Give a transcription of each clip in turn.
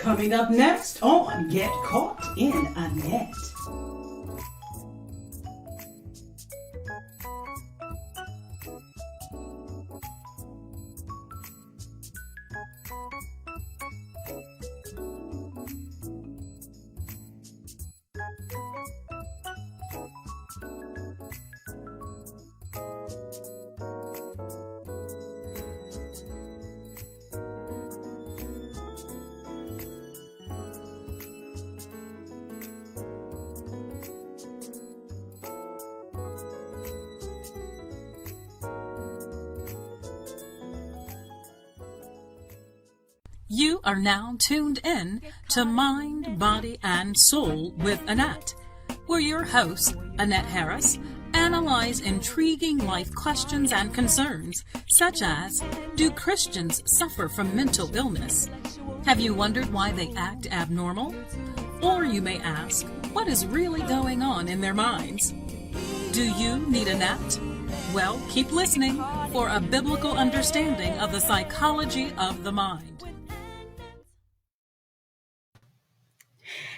Coming up next on Get Caught in a Net. You are now tuned in to Mind, Body, and Soul with Annette, where your host, Annette Harris, analyze intriguing life questions and concerns, such as, do Christians suffer from mental illness? Have you wondered why they act abnormal? Or you may ask, what is really going on in their minds? Do you need Annette? Well, keep listening for a biblical understanding of the psychology of the mind.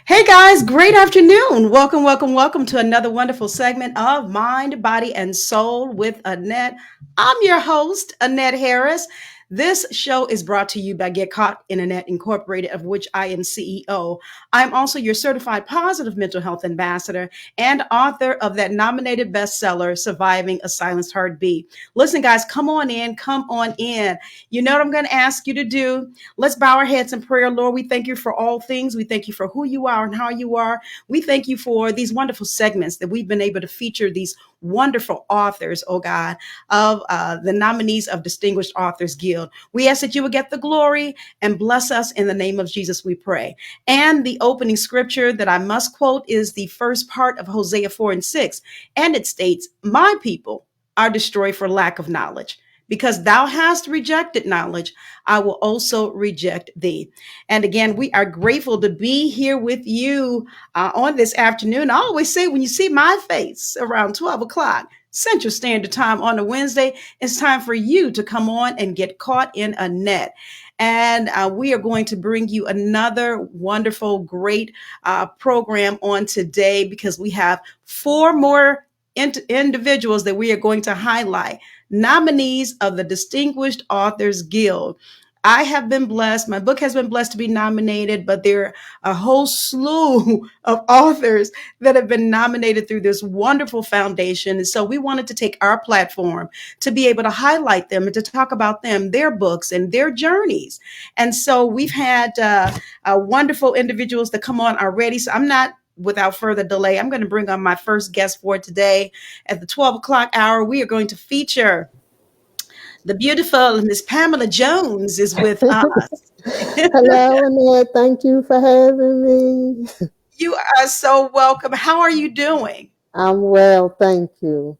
Hey guys, great afternoon. Welcome to another wonderful segment of Mind, Body, and Soul with Annette. I'm your host, Annette Harris. This show is brought to you by Get Caught in a Net Incorporated, of which I am CEO. I'm also your certified positive mental health ambassador and author of that nominated bestseller, Surviving a Silenced Heartbeat. Listen, guys, come on in. You know what I'm going to ask you to do? Let's bow our heads in prayer. Lord, we thank you for all things. We thank you for who you are and how you are. We thank you for these wonderful segments that we've been able to feature these wonderful authors, oh God, of the nominees of Distinguished Authors Guild. We ask that you would get the glory and bless us in the name of Jesus, we pray. And the opening scripture that I must quote is the first part of Hosea 4:6. And it states, my people are destroyed for lack of knowledge. Because thou hast rejected knowledge, I will also reject thee. And again, we are grateful to be here with you on this afternoon. I always say when you see my face around 12 o'clock, Central Standard Time on a Wednesday, it's time for you to come on and get caught in a net. And we are going to bring you another wonderful, great program on today because we have four more individuals that we are going to highlight, nominees of the Distinguished Authors Guild. I have been blessed. My book has been blessed to be nominated, but there are a whole slew of authors that have been nominated through this wonderful foundation. And so we wanted to take our platform to be able to highlight them and to talk about them, their books and their journeys. And so we've had wonderful individuals that come on already. So without further delay, I'm going to bring on my first guest for today. At the 12 o'clock hour, we are going to feature the beautiful Miss Pamela Jones is with us. Hello, Annette. Thank you for having me. You are so welcome. How are you doing? I'm well, thank you.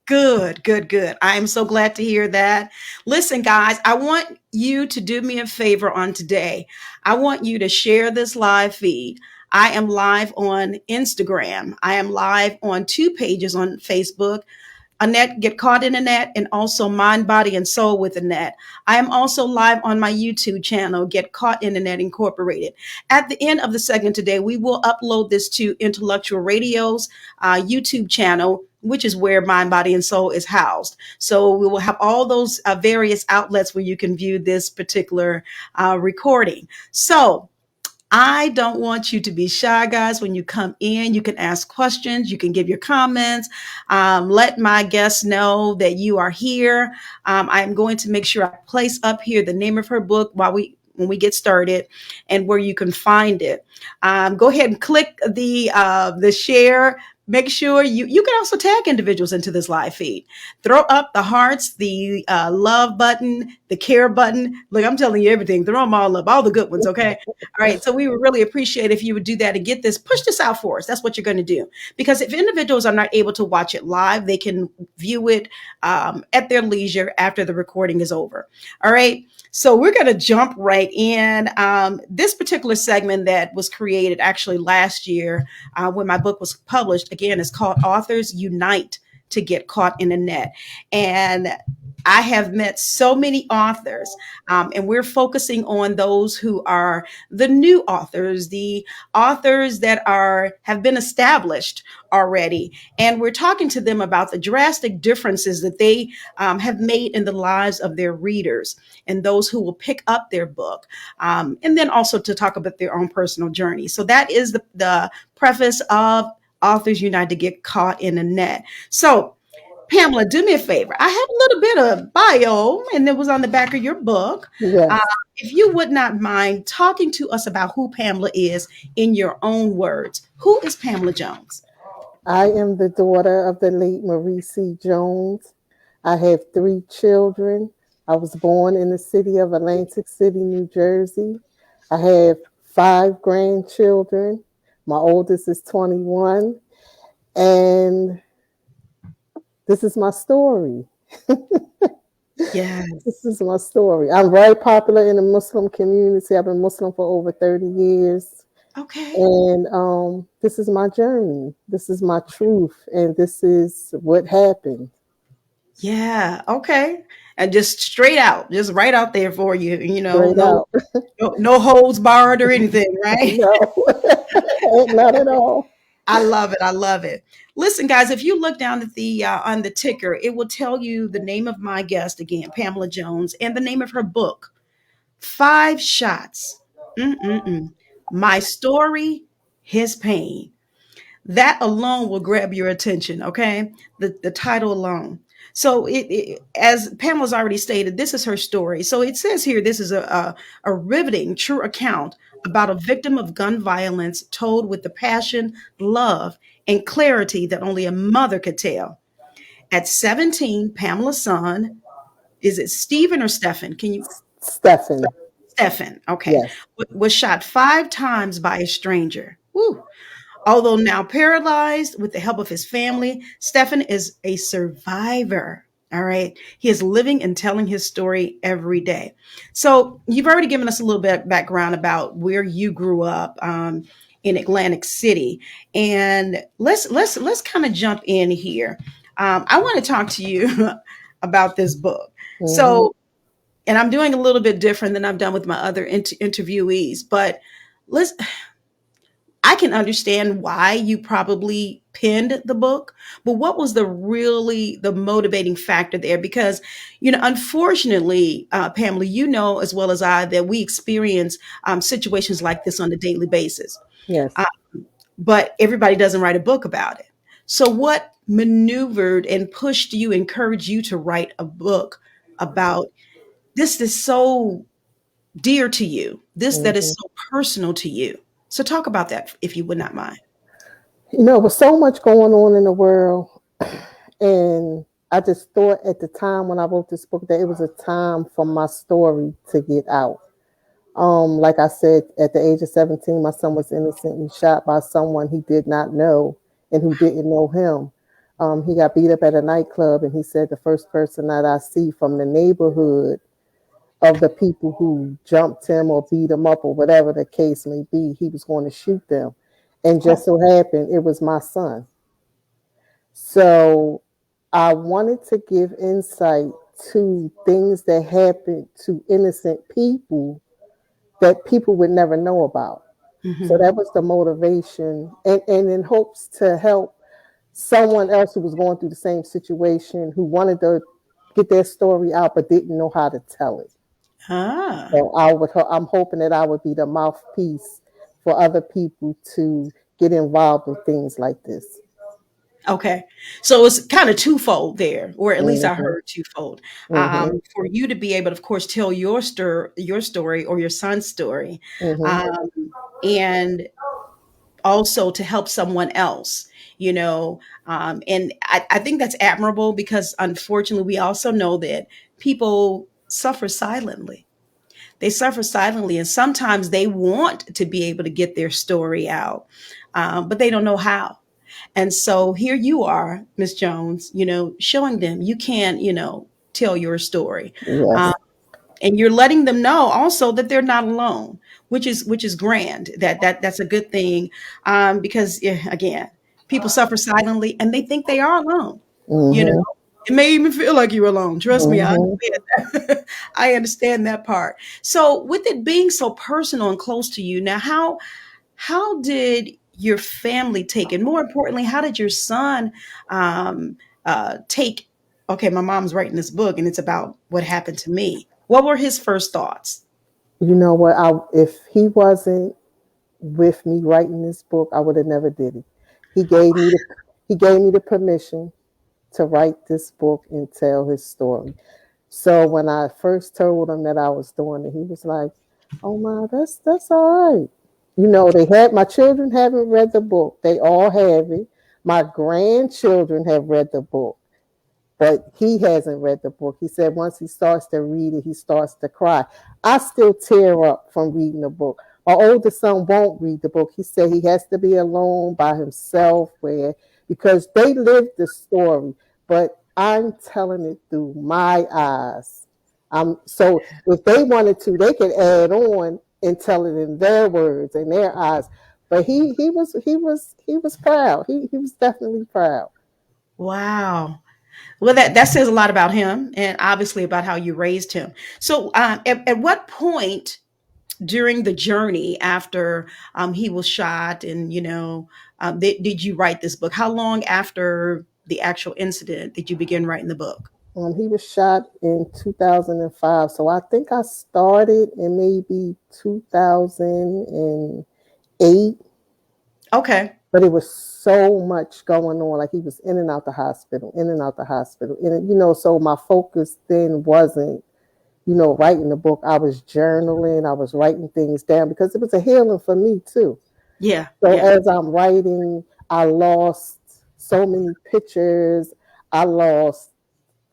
Good. I am so glad to hear that. Listen, guys, I want you to do me a favor on today. I want you to share this live feed. I am live on Instagram. I am live on 2 pages on Facebook. Annette, Get Caught in a Net, and also Mind, Body, and Soul with Annette. I am also live on my YouTube channel, Get Caught in a Net Incorporated. At the end of the segment today, we will upload this to Intellectual Radio's YouTube channel, which is where Mind, Body, and Soul is housed. So we will have all those various outlets where you can view this particular recording. So I don't want you to be shy, guys. When you come in, you can ask questions. You can give your comments. Let my guests know that you are here. I'm going to make sure I place up here the name of her book when we get started and where you can find it. Go ahead and click the share. Make sure you can also tag individuals into this live feed. Throw up the hearts, the love button, the care button. Look, I'm telling you everything. Throw them all up, all the good ones, okay? All right, so we would really appreciate if you would do that and push this out for us. That's what you're going to do. Because if individuals are not able to watch it live, they can view it at their leisure after the recording is over. All right. So we're going to jump right in. This particular segment that was created actually last year when my book was published, again, is called Authors Unite To Get Caught in a Net. And I have met so many authors, and we're focusing on those who are the new authors, the authors that are have been established already, and we're talking to them about the drastic differences that they have made in the lives of their readers and those who will pick up their book, and then also to talk about their own personal journey. So that is the preface of Authors Unite to Get Caught in the Net. So Pamela, do me a favor. I have a little bit of bio, and it was on the back of your book. Uh, Yes, if you would not mind talking to us about who Pamela is in your own words, who is Pamela Jones? I am the daughter of the late Marie C. Jones. I have 3 children. I was born in the city of Atlantic City, New Jersey. I have 5 grandchildren. My oldest is 21. And this is my story. This Yes. is my story. I'm very popular in the Muslim community. I've been Muslim for over 30 years. Okay. And this is my journey. This is my truth. And this is what happened. Yeah. Okay. And just straight out, just right out there for you. Straight No, out. no holds barred or anything, right? No, not at all. I love it. I love it. Listen, guys, if you look down at the on the ticker, it will tell you the name of my guest again, Pamela Jones, and the name of her book, Five Shots. Mm-mm-mm. My Story, His Pain. That alone will grab your attention, okay? The title alone. So as Pamela's already stated, this is her story. So it says here this is a riveting true account about a victim of gun violence told with the passion, love, and clarity that only a mother could tell. At 17, Pamela's son, is it Stephen or Stephen? Can you Stephen. Stephen, okay, Yes. was shot 5 times by a stranger. Woo. Although now paralyzed, with the help of his family, Stefan is a survivor. All right. He is living and telling his story every day. So you've already given us a little bit of background about where you grew up in Atlantic City, and let's kind of jump in here. I want to talk to you about this book. Mm-hmm. So, and I'm doing a little bit different than I've done with my other interviewees, but let's I can understand why you probably penned the book, but what was the motivating factor there? Because, unfortunately, Pamela, you know as well as I that we experience situations like this on a daily basis, Yes. uh, but everybody doesn't write a book about it. So, what maneuvered and pushed you, encouraged you to write a book about this that's so dear to you, this that is Mm-hmm. so personal to you? So, talk about that if you would not mind. With so much going on in the world, and I just thought at the time when I wrote this book that it was a time for my story to get out. Like I said, at the age of 17, my son was innocently shot by someone he did not know and who didn't know him. He got beat up at a nightclub, and he said the first person that I see from the neighborhood of the people who jumped him or beat him up or whatever the case may be, he was going to shoot them. And just Oh, so happened, it was my son. So I wanted to give insight to things that happen to innocent people that people would never know about. So mhm. that was the motivation, and in hopes to help someone else who was going through the same situation, who wanted to get their story out but didn't know how to tell it. Ah, So I'm hoping that I would be the mouthpiece for other people to get involved with things like this. okay. So it's kind of twofold there, or at least I Mm-hmm, heard twofold. mm-hmm, For you to be able to, of course, tell your story or your son's story, mm-hmm. um, and also to help someone else. And I think that's admirable because unfortunately, we also know that people suffer silently. They suffer silently, and sometimes they want to be able to get their story out, but they don't know how. And so here you are, Miss Jones, showing them you can, tell your story. Um, Yes. and you're letting them know also that they're not alone, which is grand. That's a good thing, because again, people suffer silently and they think they are alone. You know, Mm-hmm. It may even feel like you're alone. Trust me, I Hmm. understand that. I understand that part. So, with it being so personal and close to you, now how did your family take it? More importantly, how did your son um, take? Okay, my mom's writing this book, and it's about what happened to me. What were his first thoughts? You know what? If he wasn't with me writing this book, I would have never did it. He gave me the he gave me the permission to write this book and tell his story. So when I first told him that I was doing it, he was like, "Oh my, that's all right." You know, they had my children haven't read the book. They all have it. My grandchildren have read the book, but he hasn't read the book. He said once he starts to read it, he starts to cry. I still tear up from reading the book. My oldest son won't read the book. He said he has to be alone by himself because they lived the story, but I'm telling it through my eyes. So if they wanted to, they could add on and tell it in their words and their eyes. But he was proud. He was definitely proud. Wow. Well, that says a lot about him, and obviously about how you raised him. So, at what point during the journey after he was shot, and did you write this book? How long after the actual incident did you begin writing the book? He was shot in 2005. So I think I started in maybe 2008, Okay. but it was so much going on. Like he was in and out the hospital, in and out the hospital. And, so my focus then wasn't, writing the book. I was journaling, I was writing things down because it was a healing for me too. Yeah. So Yeah. as I'm writing, I lost so many pictures. I lost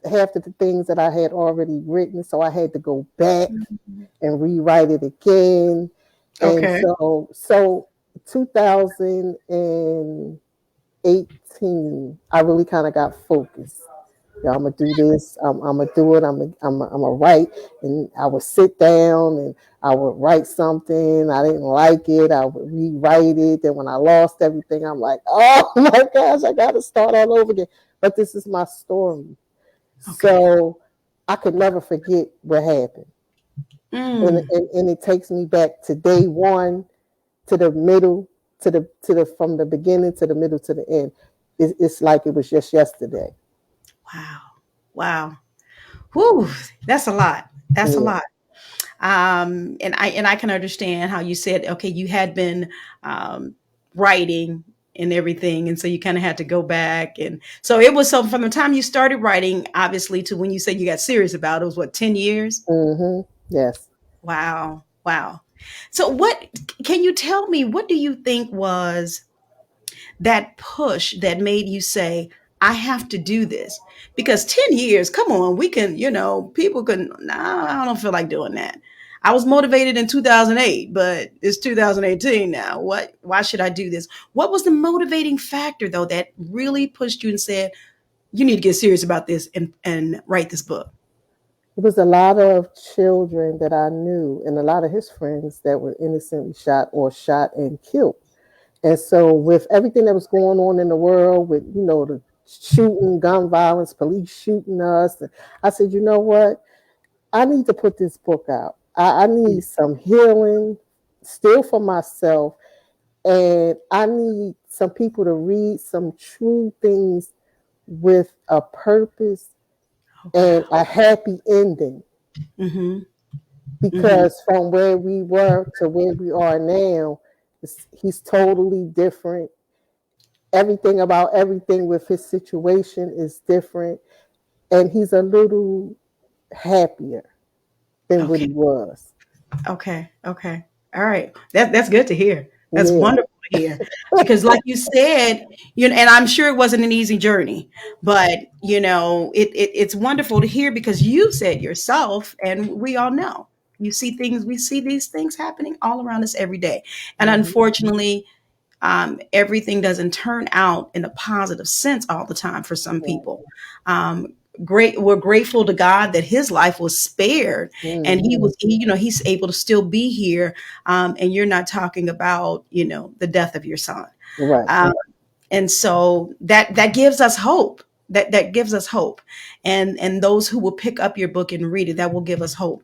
half of the things that I had already written. So I had to go back and rewrite it again. And Okay. so 2018, I really kind of got focused. Yeah, I'm gonna do this. I'm gonna do it. I'm gonna write, and I would sit down and I would write something. I didn't like it. I would rewrite it. Then when I lost everything, I'm like, oh my gosh, I got to start all over again. But this is my story, Okay. so I could never forget what happened. And, Mm. and, and it takes me back to day one, to the middle, to the from the beginning to the middle to the end. It's like it was just yesterday. Wow. Wow. Whew. That's a lot. That's a Yeah. lot. And I can understand how you said, okay, you had been writing and everything, and so you kind of had to go back, and so it was, so from the time you started writing, obviously, to when you said you got serious about it, was what, 10 years? Yes. Wow. Wow. So what can you tell me, what do you think was that push that made you say, I have to do this? Because 10 years, come on, we can, people can, nah, I don't feel like doing that. I was motivated in 2008, but it's 2018 now. Why should I do this? What was the motivating factor, though, that really pushed you and said, you need to get serious about this and write this book? It was a lot of children that I knew and a lot of his friends that were innocently shot or shot and killed. And so with everything that was going on in the world with, the shooting, gun violence, police shooting us, I said, you know what? I need to put this book out. I need some healing still for myself. And I need some people to read some true things with a purpose Okay. and a happy ending. Mm-hmm. Mm-hmm. Because from where we were to where we are now, he's totally different. Everything about everything with his situation is different. And he's a little happier than what he Okay. was. Okay. Okay. All right. That's good to hear. That's Yeah. wonderful to hear. Because like you said, and I'm sure it wasn't an easy journey, but it's wonderful to hear because you said yourself, and we all know, we see these things happening all around us every day. And Mhm. unfortunately, everything doesn't turn out in a positive sense all the time for some people. Um, we're grateful to God that his life was spared, and Mhm. he's able to still be here. And you're not talking about, the death of your son. Right. Um, and so that gives us hope. that gives us hope, and those who will pick up your book and read it, that will give us hope.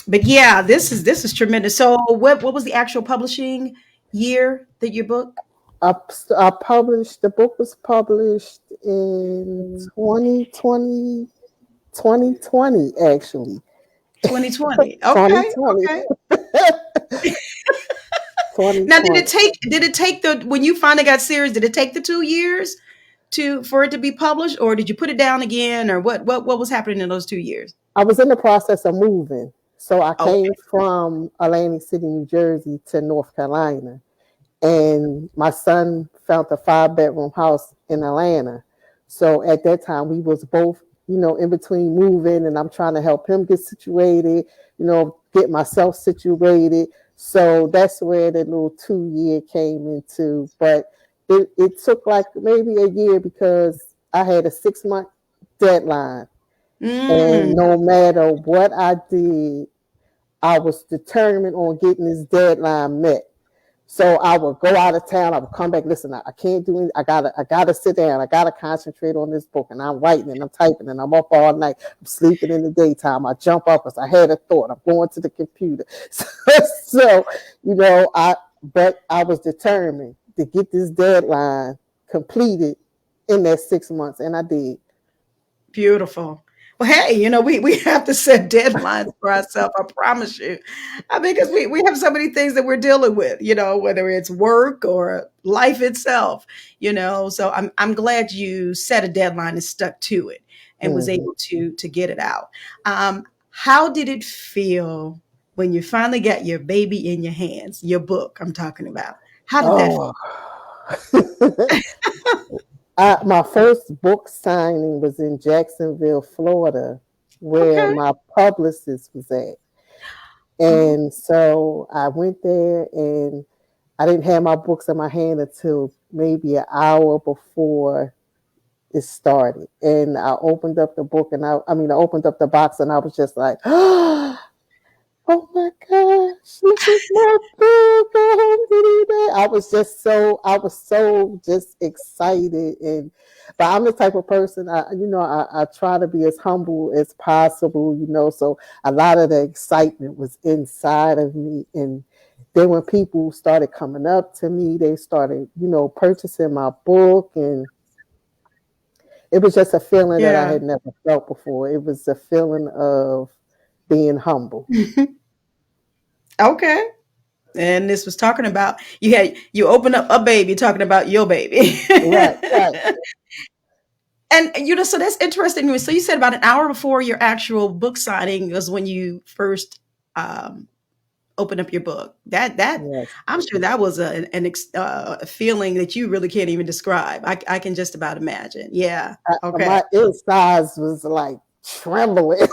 But yeah, this is tremendous. So what was the actual publishing year that your book? I published, the book was published in 2020, 2020 actually. 2020. Okay, 2020. okay. Now, did 2020. it take the when you finally got serious? Did it take the 2 years to for it to be published, or did you put it down again, or what was happening in those 2 years? I was in the process of moving. So I came Okay. from Atlantic City, New Jersey to North Carolina. And my son found a 5-bedroom house in Atlanta. So at that time we was both, in between moving, and I'm trying to help him get situated, get myself situated. So that's where the little 2 year came into. But it took like maybe a year because I had a 6-month deadline. And Mm, no matter what I did, I was determined on getting this deadline met. So I would go out of town. I would come back. Listen, I can't do it. I gotta sit down. I gotta concentrate on this book. And I'm writing and I'm typing and I'm up all night. I'm sleeping in the daytime. I jump up because I had a thought. I'm going to the computer. So but I was determined to get this deadline completed in that 6 months, and I did. beautiful. Well, hey, we have to set deadlines for ourselves. I promise you. I mean, because we have so many things that we're dealing with, whether it's work or life itself, So I'm glad you set a deadline and stuck to it and was Mhm. able to get it out. How did it feel when you finally got your baby in your hands, your book I'm talking about? How did that Oh. My first book signing was in Jacksonville, Florida, feel? where Okay. my publicist was at. Oh, And so I went there, and I didn't have my books in my hand until maybe an hour before it started. And I opened up the book, and I opened up the box, and I was just like, oh my gosh, this is my book. I was so just excited. But I'm the type of person, I try to be as humble as possible, so a lot of the excitement was inside of me. And then when people started coming up to me, they started, purchasing my book, and it was just a feeling that I yeah. had never felt before. It was a feeling of being humble. Okay. And this was talking about you open up a baby talking about your baby. Right, right. And so that's interesting. So you said about an hour before your actual book signing was when you first opened up your book. That Yes. I'm sure that was a feeling that you really can't even describe. I can just about imagine. Yeah. Okay. My insides was like trembling.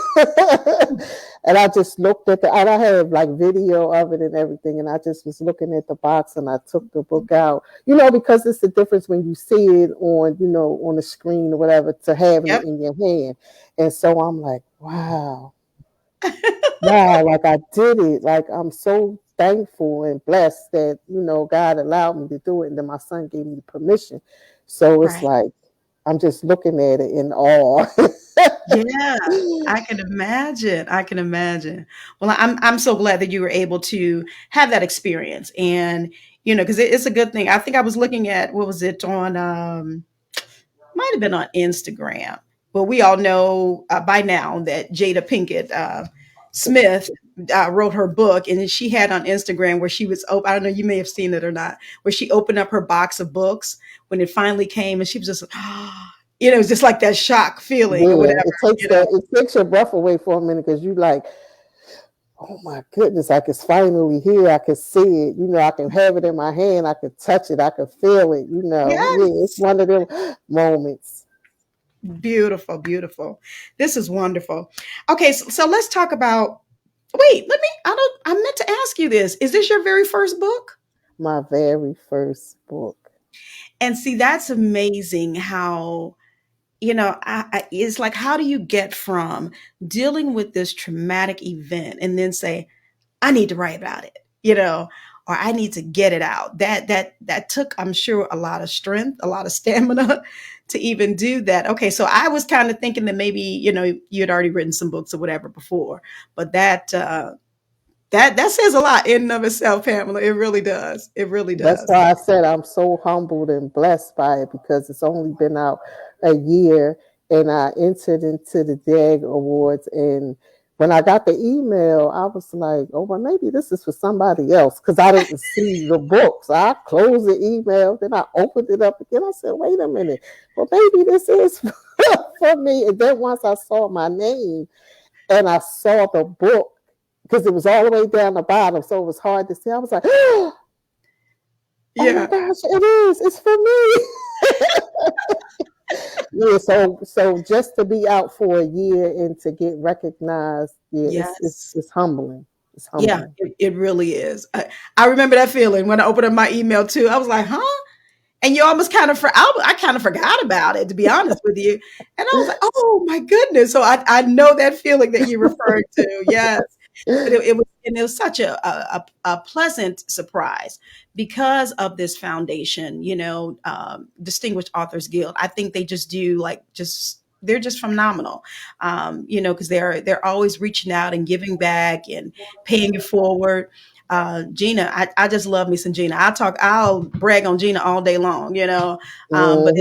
And I just looked and I had like video of it and everything. And I just was looking at the box, and I took the book out, because it's the difference when you see it on the screen or whatever, to having it Yep. in your hand. And so I'm like, wow, like I did it. Like, I'm so thankful and blessed that, God allowed me to do it. And then my son gave me permission. So it's Right. like, I'm just looking at it in awe. Yeah, I can imagine. I can imagine. Well, I'm so glad that you were able to have that experience, and because it's a good thing. I think I was looking at what was it on might have been on Instagram. But we all know by now that Jada Pinkett Smith wrote her book, and then she had on Instagram where she was open. I don't know, you may have seen it or not, where she opened up her box of books when it finally came, and she was just, it was just like that shock feeling or Yeah, whatever, you know. it takes your breath away for a minute, because you like, oh my goodness, like it's finally here. I can see it. I can have it in my hand. I can touch it. I can feel it. Yeah, it's Yes, one of them moments. beautiful, beautiful. This is wonderful. Okay, so let's talk about. Wait, I meant to ask you this. Is this your very first book? My very first book. And see, that's amazing how it's like, how do you get from dealing with this traumatic event and then say, I need to write about it, or I need to get it out? That took, I'm sure, a lot of strength, a lot of stamina to even do that. Okay, so I was kind of thinking that maybe, you had already written some books or whatever before, but that says a lot in and of itself, Pamela. It really does. It really That's does. why I said I'm so humbled and blessed by it, because it's only been out a year, and I entered into the DAG Awards. And when I got the email, I was like, oh, well, maybe this is for somebody else, because I didn't see the book. So I closed the email, then I opened it up again. I said, wait a minute, well, maybe this is for me. And then once I saw my name and I saw the book, because it was all the way down the bottom, so it was hard to see, I was like, oh my gosh, it is. It's for me. Yeah, so just to be out for a year and to get recognized, it's humbling. It's humbling. Yeah, it really is. I remember that feeling when I opened up my email too. I was like, huh? And you almost I kind of forgot about it, to be honest with you. And I was like, oh my goodness. So I know that feeling that you referred to. Yes. But it was such a pleasant surprise because of this foundation, Distinguished Authors Guild. I think they just do they're just phenomenal, because they're always reaching out and giving back and paying it forward. Gina, I just love me some Gina. I'll brag on Gina all day long, but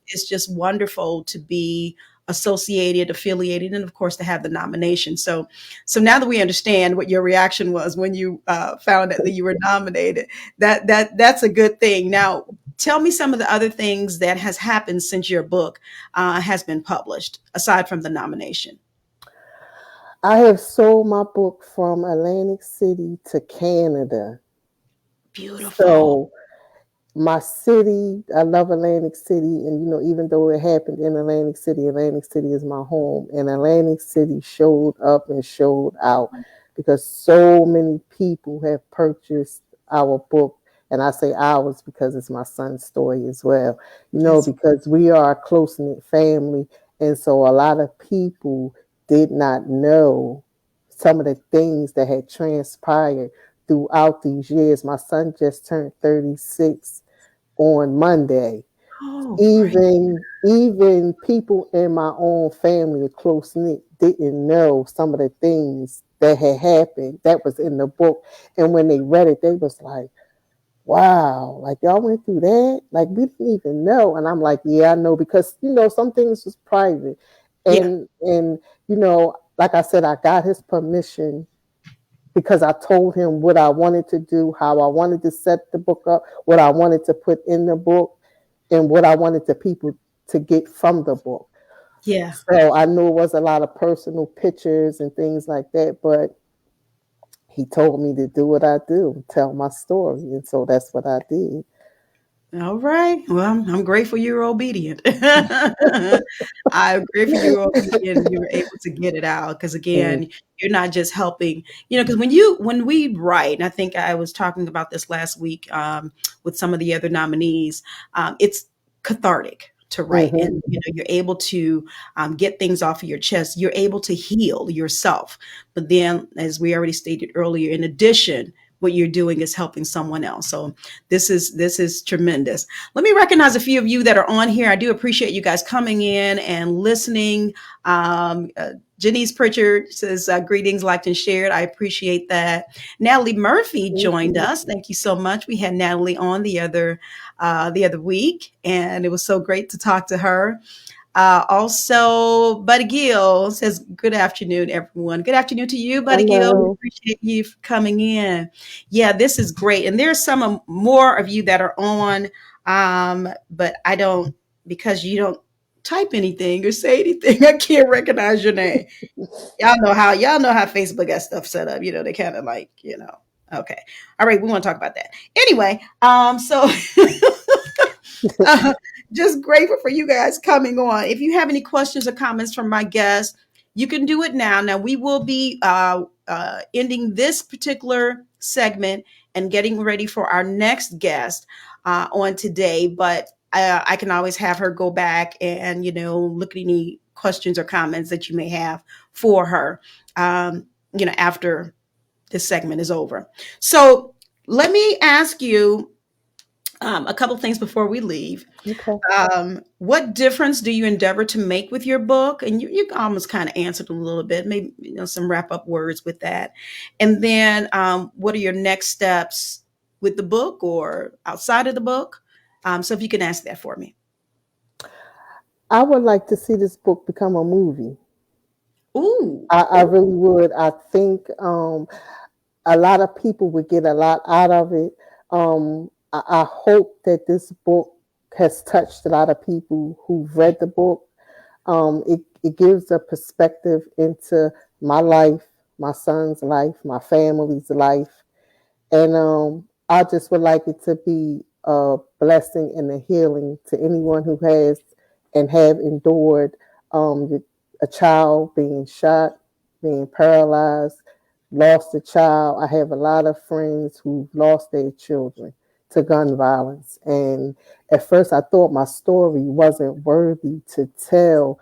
it's just wonderful to be associated, affiliated, and of course to have the nomination. So now that we understand what your reaction was when you found out that you were nominated, that's a good thing. Now, tell me some of the other things that has happened since your book has been published, aside from the nomination. I have sold my book from Atlantic City to Canada. Beautiful. So my city, I love Atlantic City. And, even though it happened in Atlantic City is my home. And Atlantic City showed up and showed out, because so many people have purchased our book. And I say ours because it's my son's story as well, because we are a close-knit family. And so a lot of people did not know some of the things that had transpired throughout these years. My son just turned 36 on Monday. Oh, even people in my own family, close knit, didn't know some of the things that had happened that was in the book. And when they read it, they was like, wow, like y'all went through that? Like we didn't even know. And I'm like, yeah, I know, because some things was private. And like I said, I got his permission because I told him what I wanted to do, how I wanted to set the book up, what I wanted to put in the book, and what I wanted the people to get from the book. Yeah. So I knew it was a lot of personal pictures and things like that, but he told me to do what I do, tell my story. And so that's what I did. All right. Well, I'm grateful you were obedient. I'm grateful you were obedient and you were able to get it out. Because again, you're not just helping, because when we write, and I think I was talking about this last week with some of the other nominees, it's cathartic to write, and you're able to get things off of your chest. You're able to heal yourself. But then, as we already stated earlier, in addition, what you're doing is helping someone else. So this is tremendous. Let me recognize a few of you that are on here. I do appreciate you guys coming in and listening. Janice Pritchard says, greetings, liked and shared. I appreciate that. Natalie Murphy joined us. Thank you so much. We had Natalie on the other week, and it was so great to talk to her. Also, Buddy Gill says, good afternoon, everyone. Good afternoon to you, Buddy Gill. We appreciate you for coming in. Yeah, this is great. And there's some more of you that are on, but I don't, because you don't type anything or say anything, I can't recognize your name. Y'all know how Facebook has stuff set up. They kind of like, okay. All right, we want to talk about that. Anyway, so just grateful for you guys coming on. If you have any questions or comments from my guests, you can do it now. Now, we will be ending this particular segment and getting ready for our next guest on today. But I can always have her go back and, look at any questions or comments that you may have for her, after this segment is over. So let me ask you, A couple things before we leave. Okay. What difference do you endeavor to make with your book? And you almost kind of answered a little bit, maybe some wrap up words with that. And then what are your next steps with the book or outside of the book? So if you can ask that for me. I would like to see this book become a movie. Ooh. I really would. I think a lot of people would get a lot out of it. I hope that this book has touched a lot of people who've read the book. It gives a perspective into my life, my son's life, my family's life. And I just would like it to be a blessing and a healing to anyone who has and have endured a child being shot, being paralyzed, lost a child. I have a lot of friends who've lost their children to gun violence. And at first I thought my story wasn't worthy to tell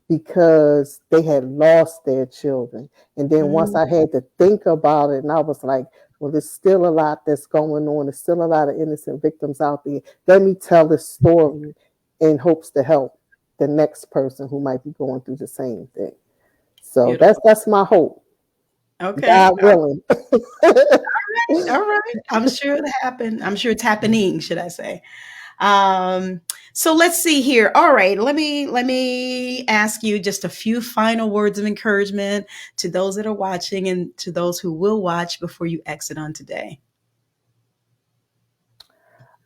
because they had lost their children. And then once I had to think about it, and I was like, well, there's still a lot that's going on. There's still a lot of innocent victims out there. Let me tell this story in hopes to help the next person who might be going through the same thing. So that's my hope. Okay. God willing. All right. I'm sure it happened. I'm sure it's happening, should I say. So let's see here. All right. Let me ask you just a few final words of encouragement to those that are watching and to those who will watch before you exit on today.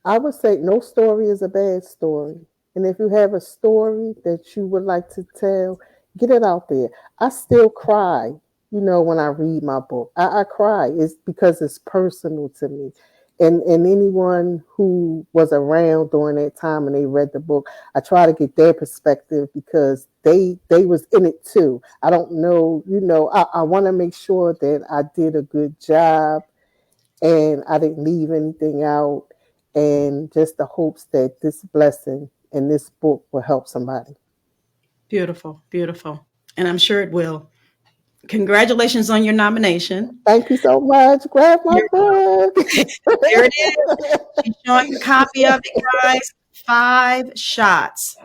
I would say no story is a bad story. And if you have a story that you would like to tell, get it out there. I still cry, when I read my book. I cry. It's because it's personal to me. And anyone who was around during that time and they read the book, I try to get their perspective because they was in it too. I don't know, I want to make sure that I did a good job and I didn't leave anything out, and just the hopes that this blessing and this book will help somebody. Beautiful, beautiful. And I'm sure it will. Congratulations on your nomination. Thank you so much. Grab my book. There it is. She's showing a copy of it, guys. 5 shots.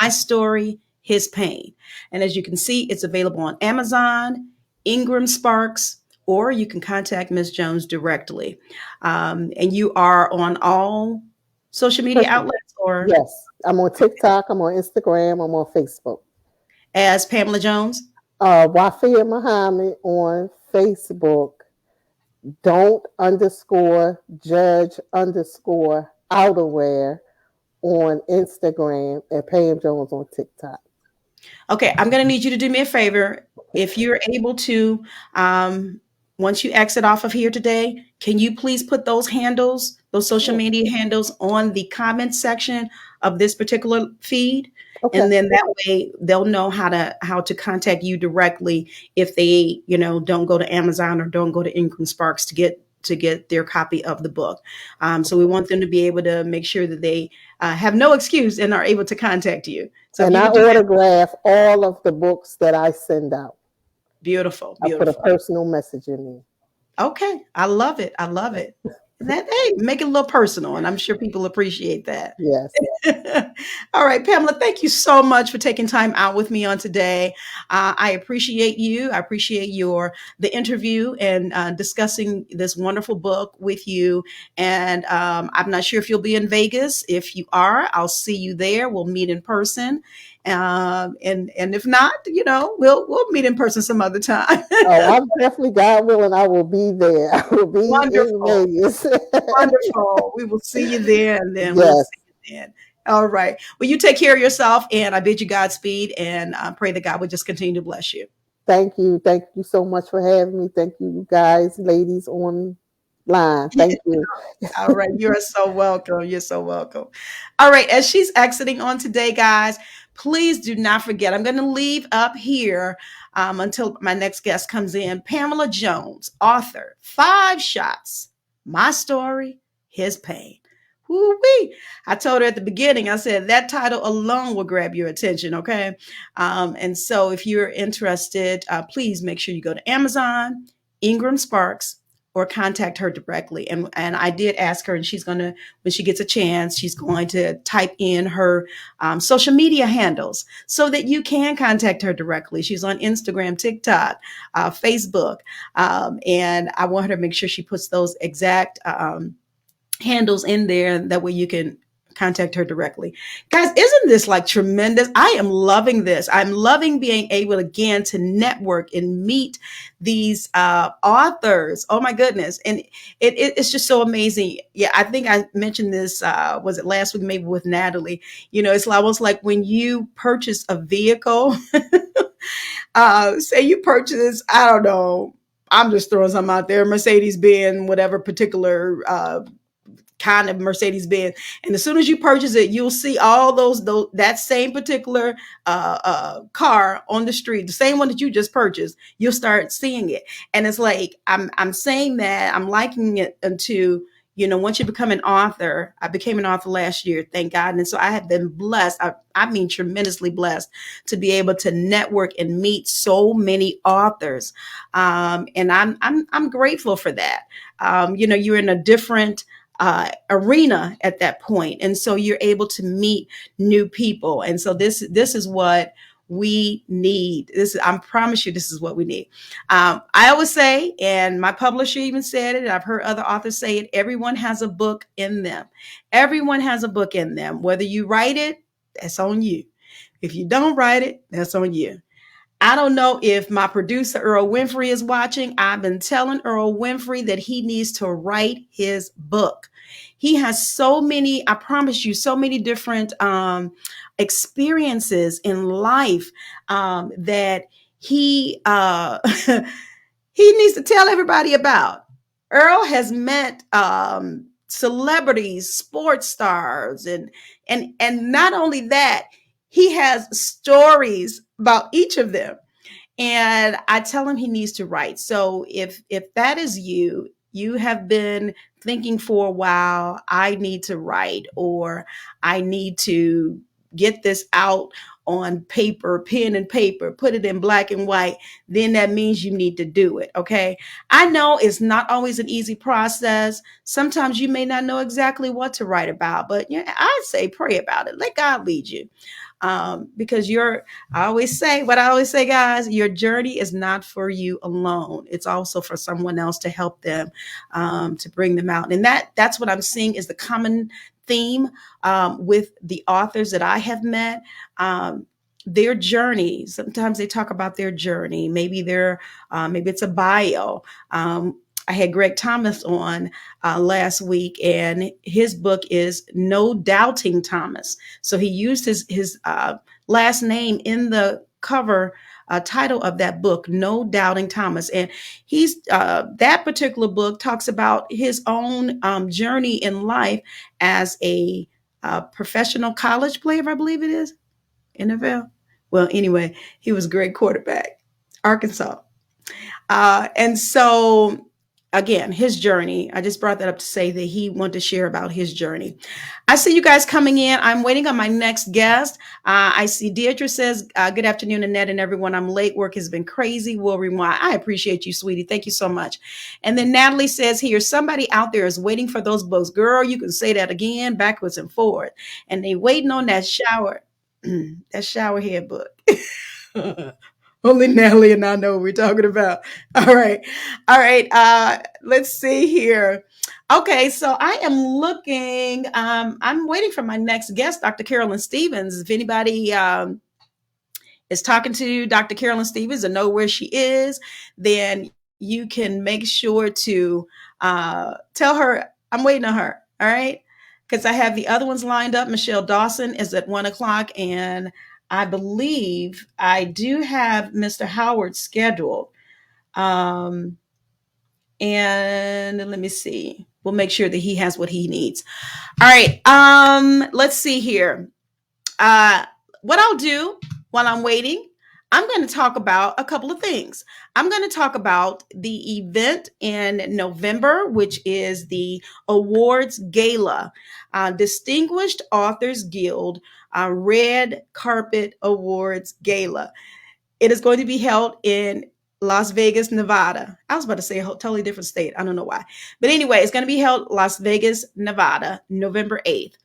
My story, his pain. And as you can see, it's available on Amazon, Ingram Sparks, or you can contact Ms. Jones directly. And you are on all social media outlets? Or Yes. I'm on TikTok. I'm on Instagram. I'm on Facebook. As Pamela Jones? Wafia Muhammad on Facebook. Don't _judge outerwear on Instagram, and Pam Jones on TikTok. Okay, I'm going to need you to do me a favor. If you're able to, once you exit off of here today, can you please put those handles, those social media handles, on the comment section of this particular feed? Okay. And then that way they'll know how to contact you directly if they, don't go to Amazon or don't go to Ingram Sparks to get their copy of the book. So we want them to be able to make sure that they have no excuse and are able to contact you. So and I autograph all of the books that I send out. Beautiful. I put a personal message in there. Okay. I love it. Hey, make it a little personal, and I'm sure people appreciate that. Yes. All right, Pamela, thank you so much for taking time out with me on today. I appreciate you. I appreciate the interview and discussing this wonderful book with you. And I'm not sure if you'll be in Vegas. If you are, I'll see you there. We'll meet in person. And if not, we'll meet in person some other time. I'm definitely, God willing, I will be there. I will be in Vegas. Wonderful. We will see you there, and then we'll see you then. All right. Well, you take care of yourself, and I bid you Godspeed, and I pray that God would just continue to bless you. Thank you. Thank you so much for having me. Thank you, guys, ladies online. Thank you. All right. You're so welcome. You're so welcome. All right. As she's exiting on today, guys, please do not forget, I'm going to leave up here until my next guest comes in. Pamela Jones, author, 5 shots, my story, his pain. Woo-wee. I told her at the beginning, I said that title alone will grab your attention. Okay. And so if you're interested, please make sure you go to Amazon, Ingram Sparks, or contact her directly. And I did ask her, and she's going to, when she gets a chance, she's going to type in her social media handles so that you can contact her directly. She's on Instagram, TikTok, Facebook. And I want her to make sure she puts those exact handles in there. That way you can contact her directly. Guys, isn't this like tremendous? I am loving this. I'm loving being able again to network and meet these authors. Oh my goodness. And it's just so amazing. Yeah, I think I mentioned this, was it last week, maybe with Natalie? It's almost like when you purchase a vehicle, say you purchase, I don't know, I'm just throwing something out there, Mercedes-Benz, whatever particular kind of Mercedes-Benz. And as soon as you purchase it, you'll see all those that same particular car on the street, the same one that you just purchased. You'll start seeing it. And it's like, I'm saying that I'm liking it until, once you become an author. I became an author last year, thank God. And so I have been blessed. I mean, tremendously blessed to be able to network and meet so many authors. And I'm grateful for that. You're in a different arena at that point. And so you're able to meet new people. And so this is what we need. I promise you, this is what we need. I always say, and my publisher even said it, I've heard other authors say it, everyone has a book in them. Everyone has a book in them. Whether you write it, that's on you. If you don't write it, that's on you. I don't know if my producer, Earl Winfrey, is watching. I've been telling Earl Winfrey that he needs to write his book. He has so many, I promise you, so many different experiences in life that he he needs to tell everybody about. Earl has met celebrities, sports stars, and not only that, he has stories about each of them. And I tell him he needs to write. So if that is you have been thinking for a while, I need to write, or I need to get this out on paper, pen and paper, put it in black and white, then that means you need to do it. Okay. I know it's not always an easy process. Sometimes you may not know exactly what to write about, but I say pray about it. Let God lead you. Because I always say, guys, your journey is not for you alone. It's also for someone else to help them, to bring them out. And that's what I'm seeing is the common theme with the authors that I have met. Their journey. Sometimes they talk about their journey. Maybe maybe it's a bio. I had Greg Thomas on last week, and his book is No Doubting Thomas. So he used his last name in the cover title of that book, No Doubting Thomas. And he's that particular book talks about his own journey in life as a professional college player, I believe it is, NFL. Well, anyway, he was a great quarterback, Arkansas. And so again, his journey. I just brought that up to say that he wanted to share about his journey. I see you guys coming in. I'm waiting on my next guest. I see Deirdre says, good afternoon, Annette and everyone. I'm late. Work has been crazy. We'll rewind. I appreciate you, sweetie. Thank you so much. And then Natalie says here, somebody out there is waiting for those books. Girl, you can say that again, backwards and forward. And they waiting on that shower head book. Only Natalie and I know what we're talking about. All right. Let's see here. Okay, so I am looking. I'm waiting for my next guest, Dr. Carolyn Stephens. If anybody is talking to Dr. Carolyn Stephens and know where she is, then you can make sure to tell her I'm waiting on her. All right, because I have the other ones lined up. Michelle Dawson is at 1:00, and I believe I do have Mr. Howard scheduled. And let me see. We'll make sure that he has what he needs. All right. Let's see here. What I'll do while I'm waiting, I'm going to talk about a couple of things. I'm going to talk about the event in November, which is the awards gala, Distinguished Authors Guild Red Carpet Awards Gala. It is going to be held in Las Vegas, Nevada. I was about to say a totally different state. I don't know why. But anyway, it's going to be held Las Vegas, Nevada, November 8th.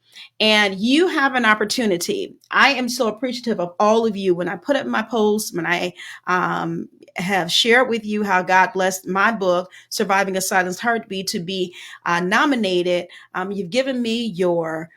And you have an opportunity. I am so appreciative of all of you. When I put up my posts, when I have shared with you how God blessed my book, Surviving a Silenced Heartbeat, to be nominated, you've given me your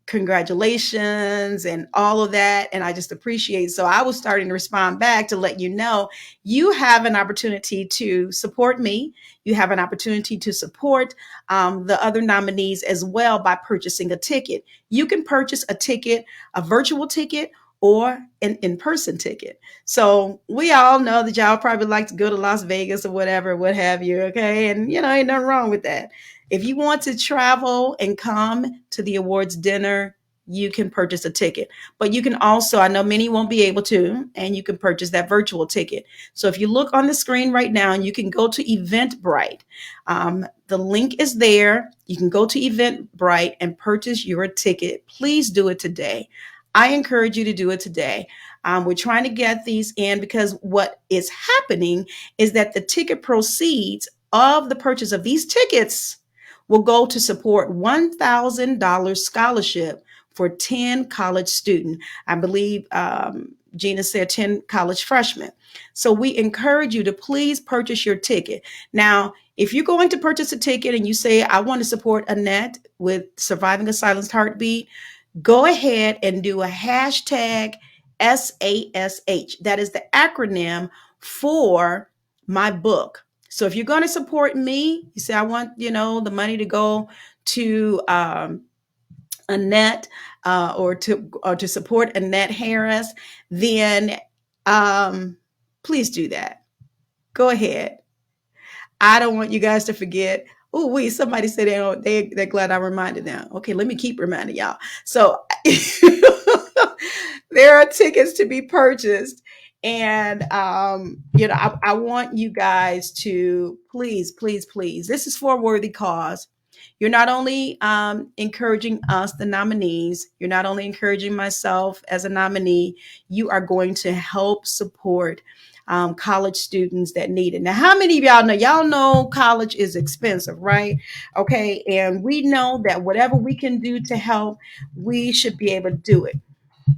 congratulations and all of that. And I just appreciate. So I was starting to respond back to let you know you have an opportunity to support me. You have an opportunity to support the other nominees as well by purchasing a ticket. You can purchase a ticket, a virtual ticket, or an in-person ticket. So we all know that y'all probably like to go to Las Vegas or whatever, what have you. Okay. And ain't nothing wrong with that. If you want to travel and come to the awards dinner, you can purchase a ticket. But you can also, I know many won't be able to, and you can purchase that virtual ticket. So if you look on the screen right now, and you can go to Eventbrite. The link is there. You can go to Eventbrite and purchase your ticket. Please do it today. I encourage you to do it today. We're trying to get these in because what is happening is that the ticket proceeds of the purchase of these tickets will go to support $1,000 scholarship for 10 college students. I believe Gina said 10 college freshmen. So we encourage you to please purchase your ticket. Now, if you're going to purchase a ticket and you say, I want to support Annette with Surviving a Silenced Heartbeat, go ahead and do a hashtag SASH. That is the acronym for my book. So if you're going to support me, you say, I want, the money to go to Annette or to support Annette Harris, then please do that. Go ahead. I don't want you guys to forget. Oh, wait, somebody said they're glad I reminded them. Okay, let me keep reminding y'all. So there are tickets to be purchased. And, I want you guys to please, please, please. This is for a worthy cause. You're not only encouraging us, the nominees, you're not only encouraging myself as a nominee, you are going to help support college students that need it. Now, how many of y'all know? Y'all know college is expensive, right? Okay. And we know that whatever we can do to help, we should be able to do it.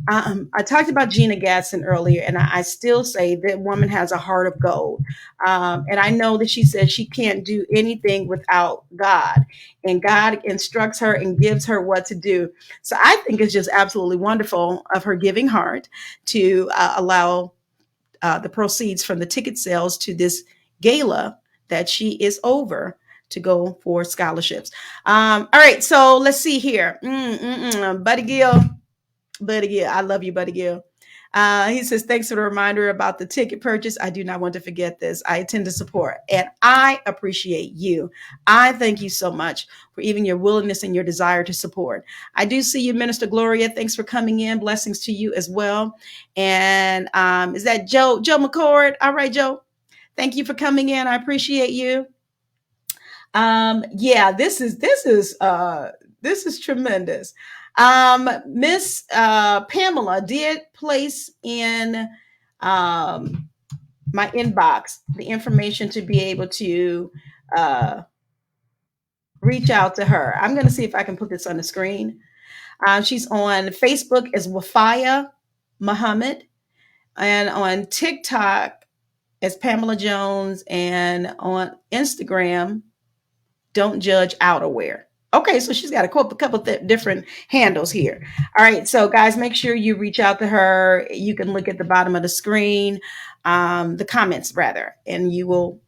I talked about Gina Gatson earlier, and I still say that woman has a heart of gold. And I know that she says she can't do anything without God, and God instructs her and gives her what to do. So I think it's just absolutely wonderful of her giving heart to allow the proceeds from the ticket sales to this gala that she is over to go for scholarships. All right, so let's see here. Buddy Gill. Buddy Gill, I love you, Buddy Gill. He says, thanks for the reminder about the ticket purchase. I do not want to forget this. I intend to support, and I appreciate you. I thank you so much for even your willingness and your desire to support. I do see you, Minister Gloria. Thanks for coming in. Blessings to you as well. And is that Joe McCord? All right, Joe. Thank you for coming in. I appreciate you. Yeah, this is tremendous. Miss Pamela did place in my inbox the information to be able to reach out to her. I'm going to see if I can put this on the screen. She's on Facebook as Wafaya Muhammad, and on TikTok as Pamela Jones, and on Instagram, Don't Judge Outerwear. Okay, so she's got a couple different handles here. All right, so guys, make sure you reach out to her. You can look at the bottom of the screen, the comments rather, and you will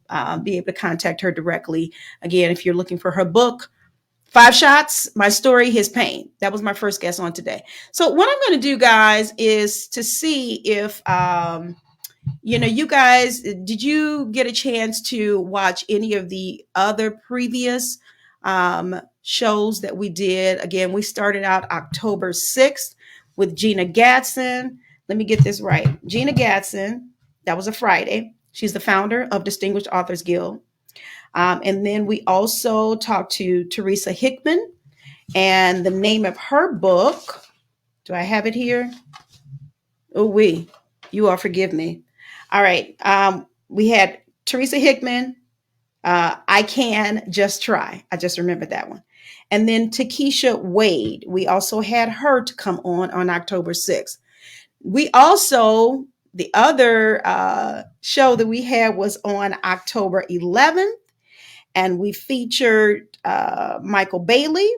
be able to contact her directly. Again, if you're looking for her book, 5 Shots, My Story, His Pain. That was my first guest on today. So what I'm going to do, guys, is to see if you guys, did you get a chance to watch any of the other previous shows that we did? Again, we started out October 6th with Gina Gatson. Let me get this right. Gina Gatson, that was a Friday. She's the founder of Distinguished Authors Guild. And then we also talked to Teresa Hickman, and the name of her book, do I have it here? Oh, you all forgive me. All right. We had Teresa Hickman. I Can Just Try. I just remembered that one. And then Takesha Wade. We also had her to come on October 6th. We also, the other show that we had was on October 11th, and we featured Michael Bailey,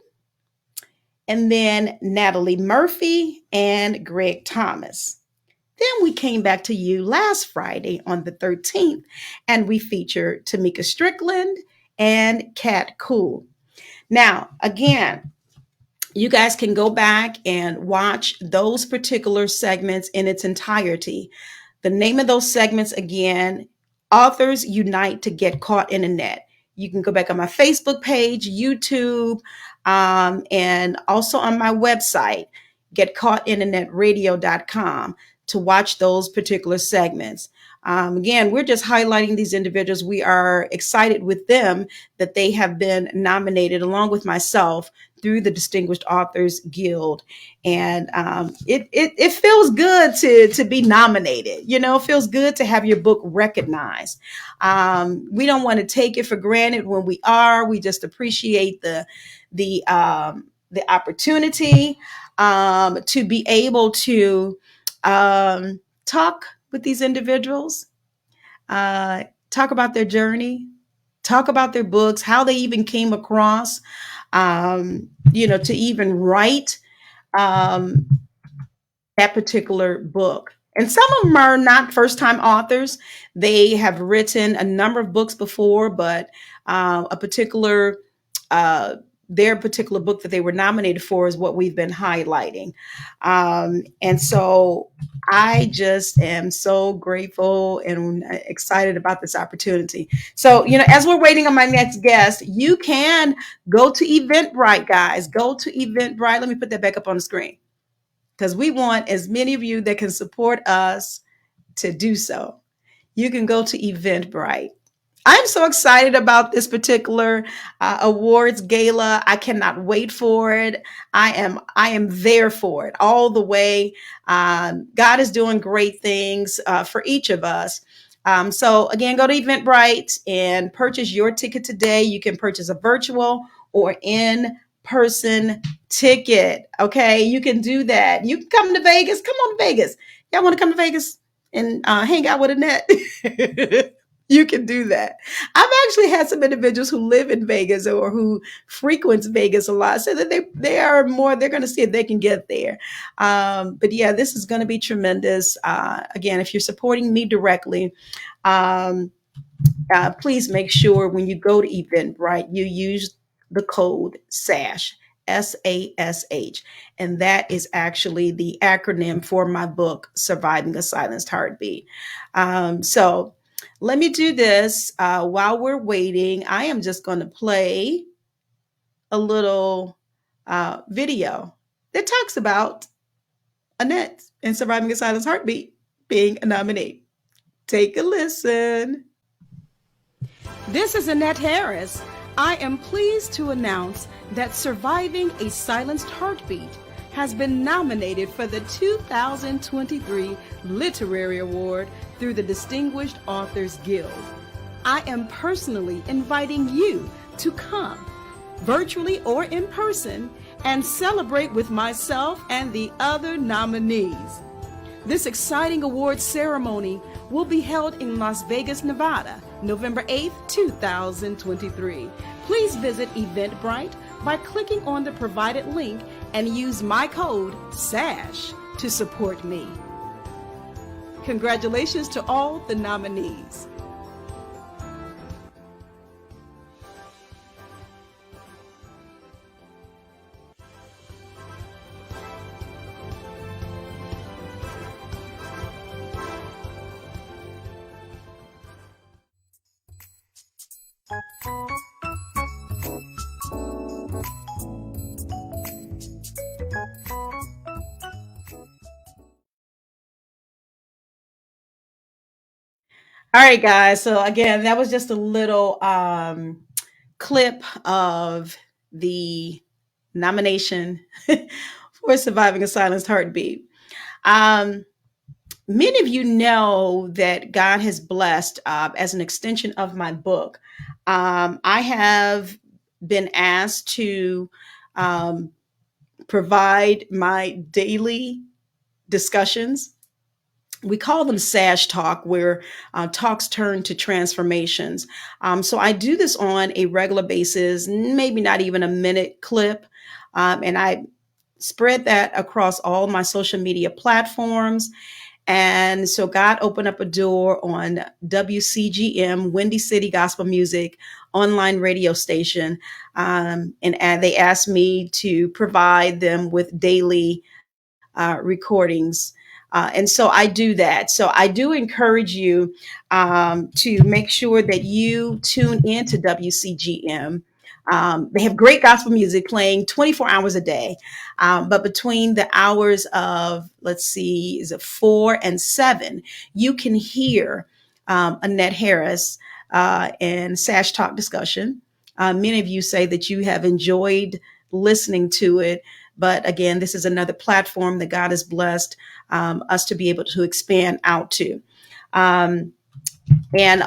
and then Natalie Murphy and Greg Thomas. Then we came back to you last Friday on the 13th, and we featured Tamika Strickland and Kat Cool. Now, again, you guys can go back and watch those particular segments in its entirety. The name of those segments, again, Authors Unite to Get Caught in a Net. You can go back on my Facebook page, YouTube, and also on my website, getcaughtinternetradio.com, to watch those particular segments. Again, we're just highlighting these individuals. We are excited with them that they have been nominated along with myself through the Distinguished Authors Guild. And it feels good to be nominated. You know, it feels good to have your book recognized. We don't want to take it for granted when we are. We just appreciate the opportunity to be able to talk with these individuals, talk about their journey, talk about their books, how they even came across, to even write that particular book. And some of them are not first time authors. They have written a number of books before, but their particular book that they were nominated for is what we've been highlighting. And so I just am so grateful and excited about this opportunity. So, as we're waiting on my next guest, you can go to Eventbrite, guys. Go to Eventbrite. Let me put that back up on the screen, because we want as many of you that can support us to do so. You can go to Eventbrite. I'm so excited about this particular awards gala. I cannot wait for it. I am there for it all the way. God is doing great things for each of us. So again, go to Eventbrite and purchase your ticket today. You can purchase a virtual or in-person ticket. Okay, you can do that. You can come to Vegas. Come on to Vegas. Y'all want to come to Vegas and hang out with Annette? You can do that. I've actually had some individuals who live in Vegas or who frequents Vegas a lot say that they're going to see if they can get there. But yeah, this is going to be tremendous. Again, if you're supporting me directly, please make sure when you go to Eventbrite, you use the code SASH. SASH. And that is actually the acronym for my book, Surviving a Silenced Heartbeat. So let me do this while we're waiting. I am just going to play a little video that talks about Annette and Surviving a Silenced Heartbeat being a nominee. Take a listen. This is Annette Harris. I am pleased to announce that Surviving a Silenced Heartbeat has been nominated for the 2023 Literary Award through the Distinguished Authors Guild. I am personally inviting you to come, virtually or in person, and celebrate with myself and the other nominees. This exciting award ceremony will be held in Las Vegas, Nevada, November 8th, 2023. Please visit Eventbrite by clicking on the provided link and use my code SASH to support me. Congratulations to all the nominees. All right, guys. So again, that was just a little clip of the nomination for Surviving a Silenced Heartbeat. Many of you know that God has blessed, as an extension of my book. I have been asked to um, provide my daily discussions. We call them SASH talk, where talks turn to transformations. So I do this on a regular basis, maybe not even a minute clip. And I spread that across all my social media platforms. And so God opened up a door on WCGM, Windy City Gospel Music online radio station. And they asked me to provide them with daily recordings. And so I do that. So I do encourage you to make sure that you tune into WCGM. They have great gospel music playing 24 hours a day. But between the hours of, let's see, is it 4 and 7, you can hear Annette Harris and Sash Talk discussion. Many of you say that you have enjoyed listening to it. But again, this is another platform that God has blessed us to be able to expand out to. And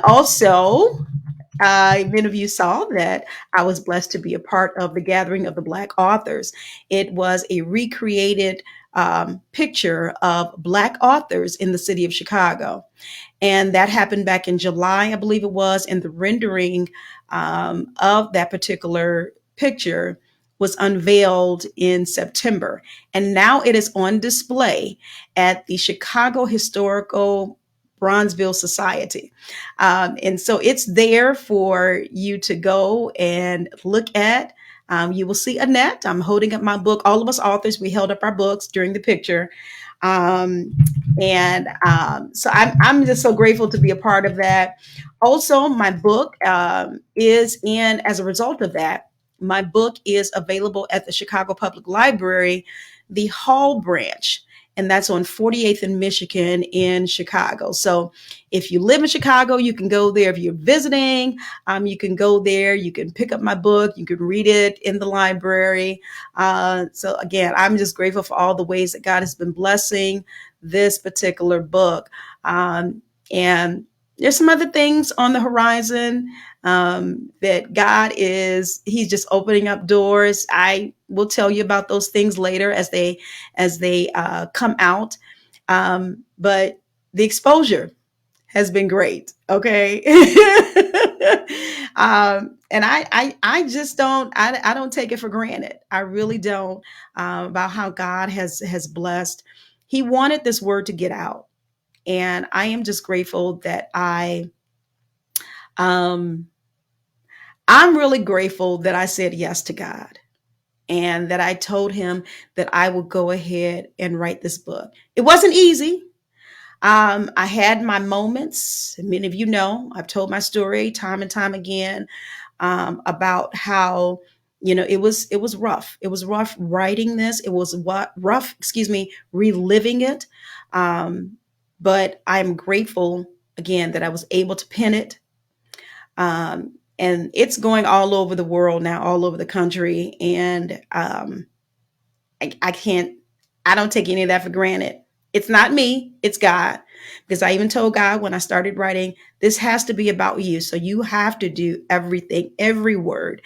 also, many of you saw that I was blessed to be a part of the Gathering of the Black Authors. It was a recreated picture of Black authors in the city of Chicago. And that happened back in July, I believe it was, and the rendering of that particular picture was unveiled in September. And now it is on display at the Chicago Historical Bronzeville Society. And so it's there for you to go and look at. You will see Annette. I'm holding up my book. All of us authors, we held up our books during the picture. So I'm just so grateful to be a part of that. Also, my book is in, as a result of that, my book is available at the Chicago Public Library, the Hall branch, and that's on 48th and Michigan in Chicago. So if you live in Chicago, you can go there. If you're visiting, you can go there. You can pick up my book. You can read it in the library. So again, I'm just grateful for all the ways that God has been blessing this particular book. And there's some other things on the horizon that God he's just opening up doors. I will tell you about those things later as they come out. But the exposure has been great. Okay. And I just I don't take it for granted. I really don't, about how God has blessed. He wanted this word to get out. And I am just grateful that I'm really grateful that I said yes to God and that I told him that I would go ahead and write this book. It wasn't easy. I had my moments. Many of you know, I've told my story time and time again about how, it was rough. It was rough writing this. It was rough, reliving it. But I'm grateful again that I was able to pen it. And it's going all over the world now, all over the country. And I don't take any of that for granted. It's not me, it's God. Because I even told God when I started writing, this has to be about you. So you have to do everything, every word,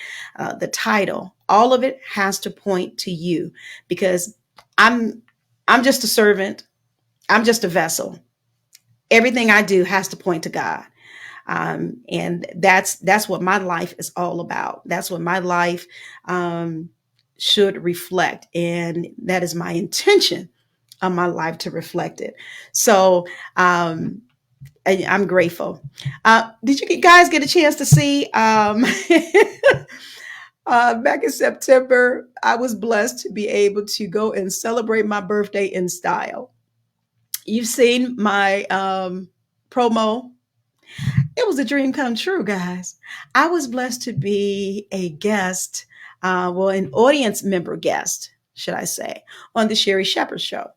the title, all of it has to point to you, because I'm just a servant. I'm just a vessel. Everything I do has to point to God. And that's what my life is all about. That's what my life should reflect. And that is my intention of my life, to reflect it. So I'm grateful. Did you guys get a chance to see back in September, I was blessed to be able to go and celebrate my birthday in style. You've seen my promo. It was a dream come true, guys. I was blessed to be a guest, an audience member guest, should I say, on the Sherry Shepherd Show.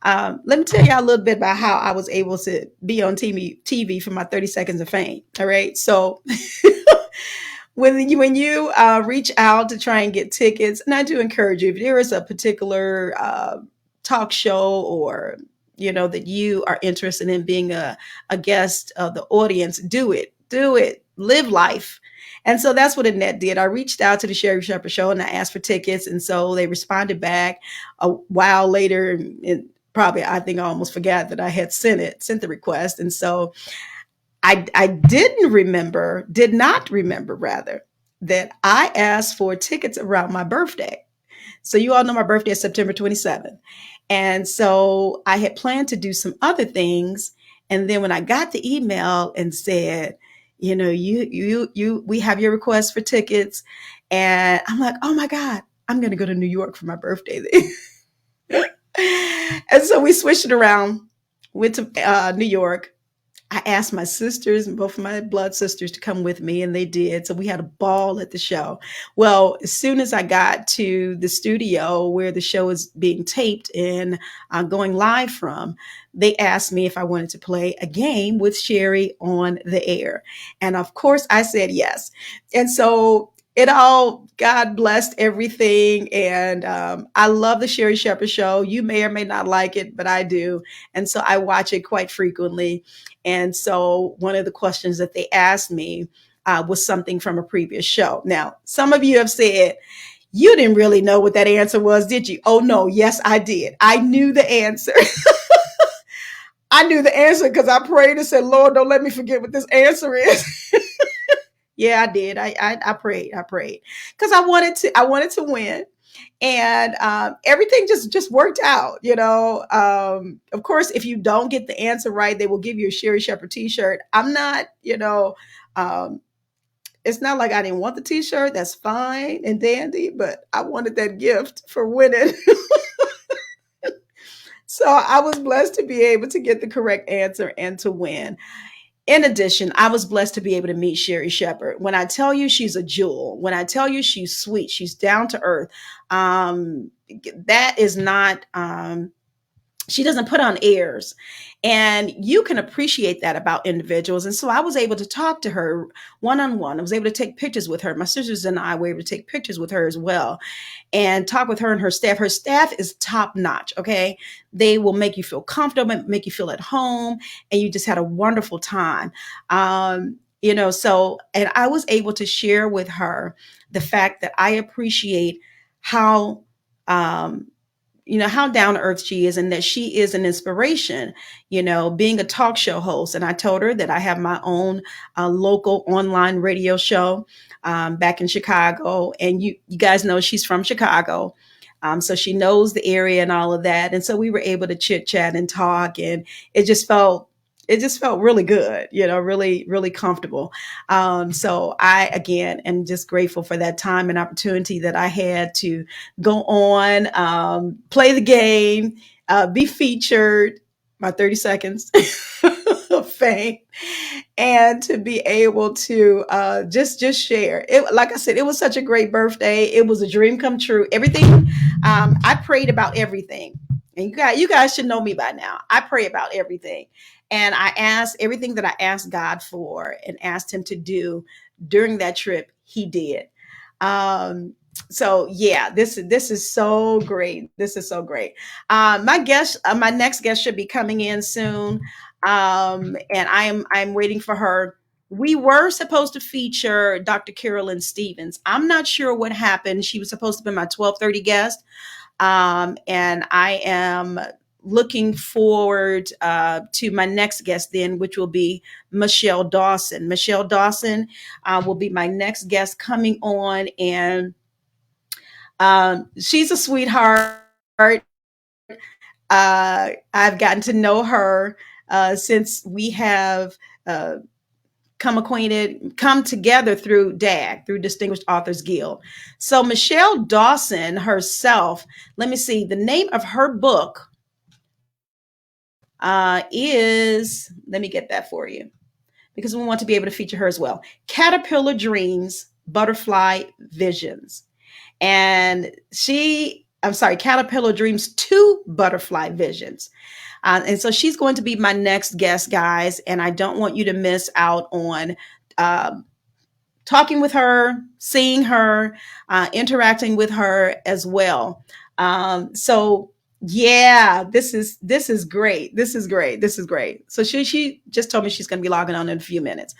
Let me tell you a little bit about how I was able to be on TV for my 30 seconds of fame. All right. So when you reach out to try and get tickets, and I do encourage you, if there is a particular talk show or that you are interested in being a guest of the audience, do it, live life. And so that's what Annette did. I reached out to the Sherry Shepherd Show and I asked for tickets. And so they responded back a while later. And probably, I think I almost forgot that I had sent the request. And so I did not remember rather, that I asked for tickets around my birthday. So you all know my birthday is September 27th. And so I had planned to do some other things. And then when I got the email and said, we have your request for tickets. And I'm like, oh my God, I'm going to go to New York for my birthday then. And so we switched it around, went to New York. I asked my sisters and both of my blood sisters to come with me, and they did. So we had a ball at the show. Well, as soon as I got to the studio where the show is being taped and going live from, they asked me if I wanted to play a game with Sherry on the air. And of course, I said yes. And so God blessed everything. And I love the Sherry Shepherd Show. You may or may not like it, but I do. And so I watch it quite frequently. And so one of the questions that they asked me was something from a previous show. Now, some of you have said, you didn't really know what that answer was, did you? Oh, no. Yes, I did. I knew the answer. I knew the answer because I prayed and said, Lord, don't let me forget what this answer is. Yeah, I did. I prayed because I wanted to win. And everything just worked out, Of course, if you don't get the answer right, they will give you a Sherry Shepherd t-shirt. I'm not, it's not like I didn't want the t-shirt. That's fine and dandy, but I wanted that gift for winning. So I was blessed to be able to get the correct answer and to win. In addition, I was blessed to be able to meet Sherry Shepherd. When I tell you she's a jewel, when I tell you she's sweet, she's down to earth, that is not, she doesn't put on airs. And you can appreciate that about individuals. And so I was able to talk to her one-on-one. I was able to take pictures with her. My sisters and I were able to take pictures with her as well and talk with her and her staff. Her staff is top notch. Okay. They will make you feel comfortable, make you feel at home, and you just had a wonderful time. And I was able to share with her the fact that I appreciate how how down to earth she is and that she is an inspiration, being a talk show host. And I told her that I have my own local online radio show back in Chicago. And you guys know she's from Chicago. So she knows the area and all of that. And so we were able to chit chat and talk, and it just felt really good, really, really comfortable. So I, again, am just grateful for that time and opportunity that I had to go on, play the game, be featured, my 30 seconds of fame, and to be able to just share it. Like I said, it was such a great birthday. It was a dream come true. Everything, I prayed about everything. And you guys should know me by now. I pray about everything. And I asked everything that I asked God for and asked him to do during that trip, he did. So yeah, this is so great. This is so great. My next guest should be coming in soon. And I'm waiting for her. We were supposed to feature Dr. Carolyn Stephens. I'm not sure what happened. She was supposed to be my 12:30 guest. And I am looking forward to my next guest then, which will be Michelle Dawson. Michelle Dawson will be my next guest coming on, and she's a sweetheart. I've gotten to know her since we have come together through DAG, through Distinguished Authors Guild. So Michelle Dawson herself, let me see, the name of her book is, let me get that for you, because we want to be able to feature her as well. Caterpillar Dreams, Butterfly Visions. And Caterpillar Dreams 2 Butterfly Visions. And so she's going to be my next guest, guys. And I don't want you to miss out on talking with her, seeing her, interacting with her as well. So Yeah, this is great. This is great. This is great. So she just told me she's going to be logging on in a few minutes.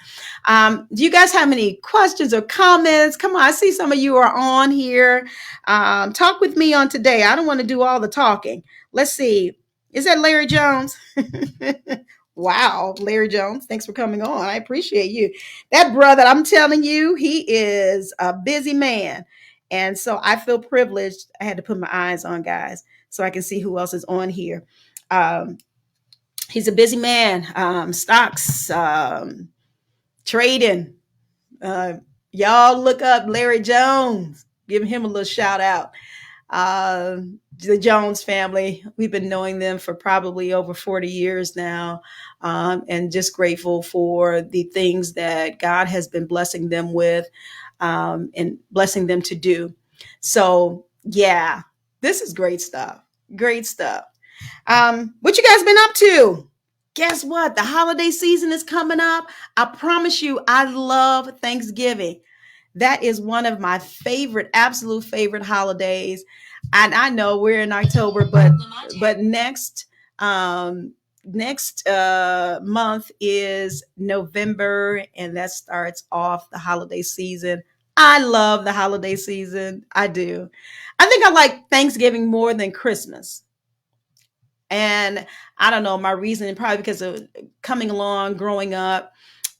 Do you guys have any questions or comments? Come on, I see some of you are on here. Talk with me on today. I don't want to do all the talking. Let's see. Is that Larry Jones? Wow, Larry Jones. Thanks for coming on. I appreciate you. That brother, I'm telling you, he is a busy man. And so I feel privileged. I had to put my eyes on guys so I can see who else is on here. Um, he's a busy man. Stocks, trading. Uh, y'all look up Larry Jones. Give him a little shout out. The Jones family, we've been knowing them for probably over 40 years now, and just grateful for the things that God has been blessing them with, and blessing them to do. So, yeah, this is great stuff. Great stuff. What you guys been up to? Guess what? The holiday season is coming up. I promise you, I love Thanksgiving. That is one of my favorite, absolute favorite holidays. And I know we're in October, but next month is November, and that starts off the holiday season. I love the holiday season. I do. I think I like Thanksgiving more than Christmas. And I don't know my reason, probably because of coming along, growing up.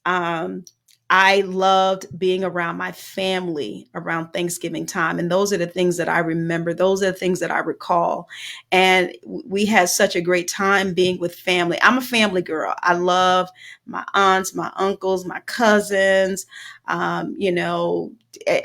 Um, I loved being around my family around Thanksgiving time. And those are the things that I remember. Those are the things that I recall. And we had such a great time being with family. I'm a family girl. I love my aunts, my uncles, my cousins. You know,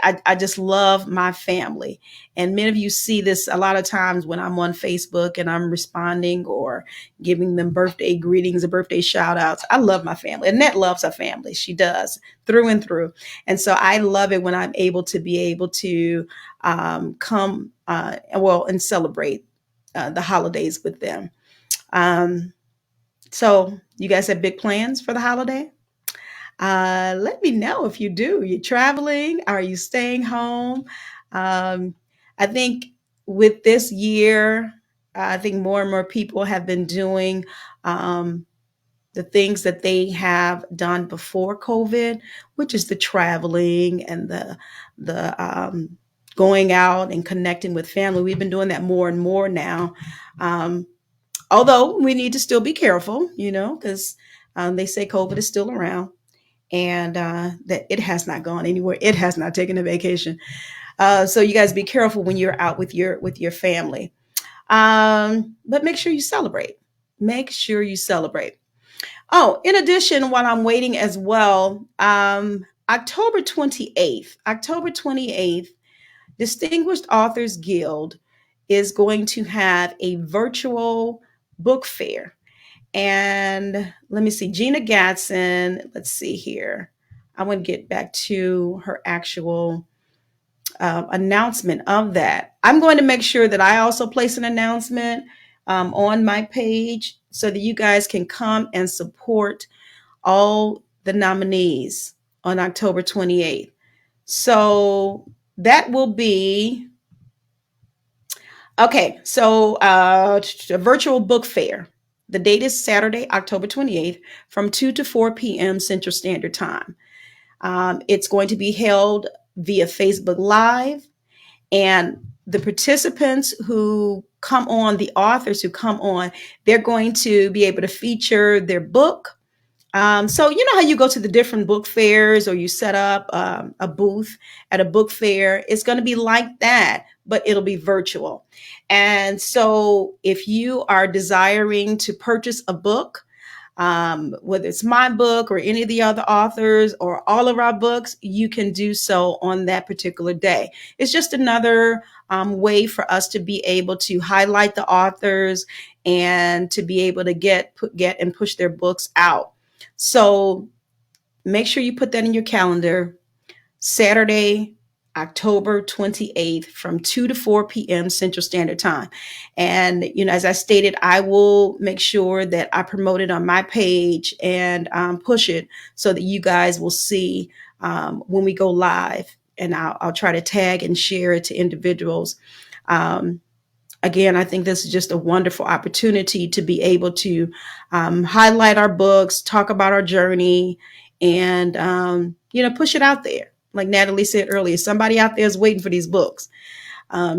I just love my family. And many of you see this a lot of times when I'm on Facebook and I'm responding or giving them birthday greetings or birthday shout outs. I love my family. Annette loves her family. She does through and through. And so I love it when I'm able to come and celebrate the holidays with them. So you guys have big plans for the holiday? Let me know if you do. You traveling? Are you staying home? I think with this year, I think more and more people have been doing um, the things that they have done before COVID, which is the traveling and the going out and connecting with family. We've been doing that more and more now. Um, Although we need to still be careful, because they say COVID is still around and that it has not gone anywhere. It has not taken a vacation. So you guys be careful when you're out with your family. But make sure you celebrate. Make sure you celebrate. Oh, in addition, while I'm waiting as well, October 28th, Distinguished Authors Guild is going to have a virtual book fair. And let me see, Gina Gatson, let's see here. I want to get back to her actual announcement of that. I'm going to make sure that I also place an announcement on my page so that you guys can come and support all the nominees on October 28th. So that will be, okay, so a virtual book fair. The date is Saturday, October 28th from 2 to 4 p.m. Central Standard Time. It's going to be held via Facebook Live, and the participants who come on, the authors who come on, they're going to be able to feature their book. So you know how you go to the different book fairs or you set up a booth at a book fair? It's going to be like that, but it'll be virtual. And so if you are desiring to purchase a book, whether it's my book or any of the other authors or all of our books, you can do so on that particular day. It's just another way for us to be able to highlight the authors and to be able to get and push their books out. So make sure you put that in your calendar. Saturday, October 28th from 2 to 4 p.m. Central Standard Time. And, as I stated, I will make sure that I promote it on my page and push it so that you guys will see when we go live. And I'll try to tag and share it to individuals again, I think this is just a wonderful opportunity to be able to highlight our books, talk about our journey, and push it out there. Like Natalie said earlier, somebody out there is waiting for these books.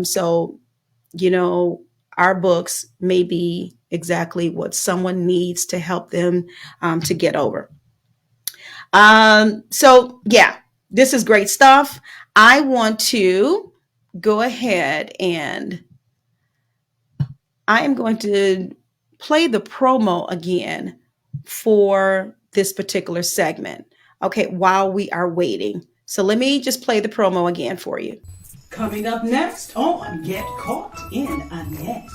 So, our books may be exactly what someone needs to help them to get over. So yeah, this is great stuff. I want to go ahead and I am going to play the promo again for this particular segment. Okay, while we are waiting. So let me just play the promo again for you. Coming up next on Get Caught in a Net.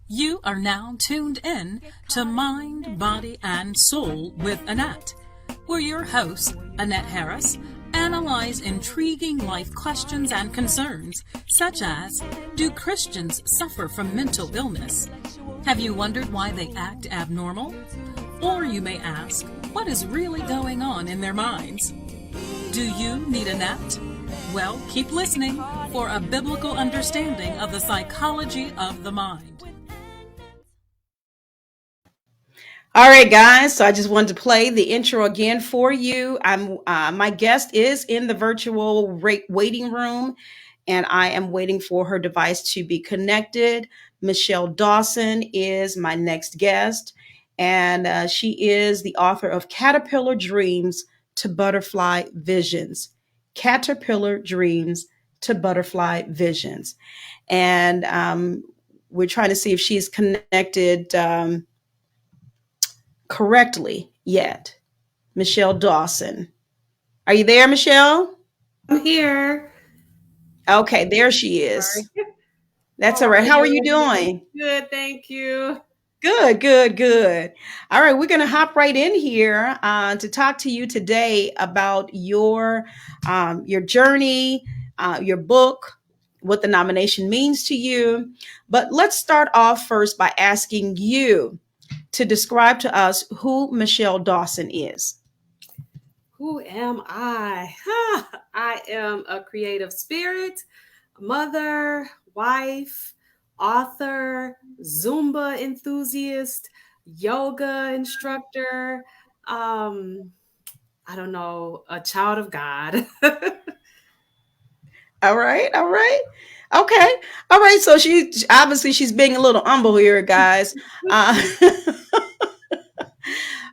You are now tuned in to Mind, Body, and Soul with Annette, where your host, Annette Harris, analyze intriguing life questions and concerns, such as, do Christians suffer from mental illness? Have you wondered why they act abnormal? Or you may ask, what is really going on in their minds? Do you need Annette? Well, keep listening for a biblical understanding of the psychology of the mind. All right, guys. So I just wanted to play the intro again for you. My guest is in the virtual waiting room, and I am waiting for her device to be connected. Michelle Dawson is my next guest, and she is the author of Caterpillar Dreams to Butterfly Visions. Caterpillar Dreams to Butterfly Visions. And we're trying to see if she's connected correctly yet. Michelle Dawson. Are you there, Michelle? I'm here. Okay, there she is. Sorry. That's all right. How are you doing? Good, thank you. Good. All right, we're going to hop right in here to talk to you today about your journey, your book, what the nomination means to you. But let's start off first by asking you to describe to us who Michelle Dawson is. Who am I? I am a creative spirit, mother, wife, author, Zumba enthusiast, yoga instructor. I don't know, a child of God. All right. Okay. All right. So she's being a little humble here, guys.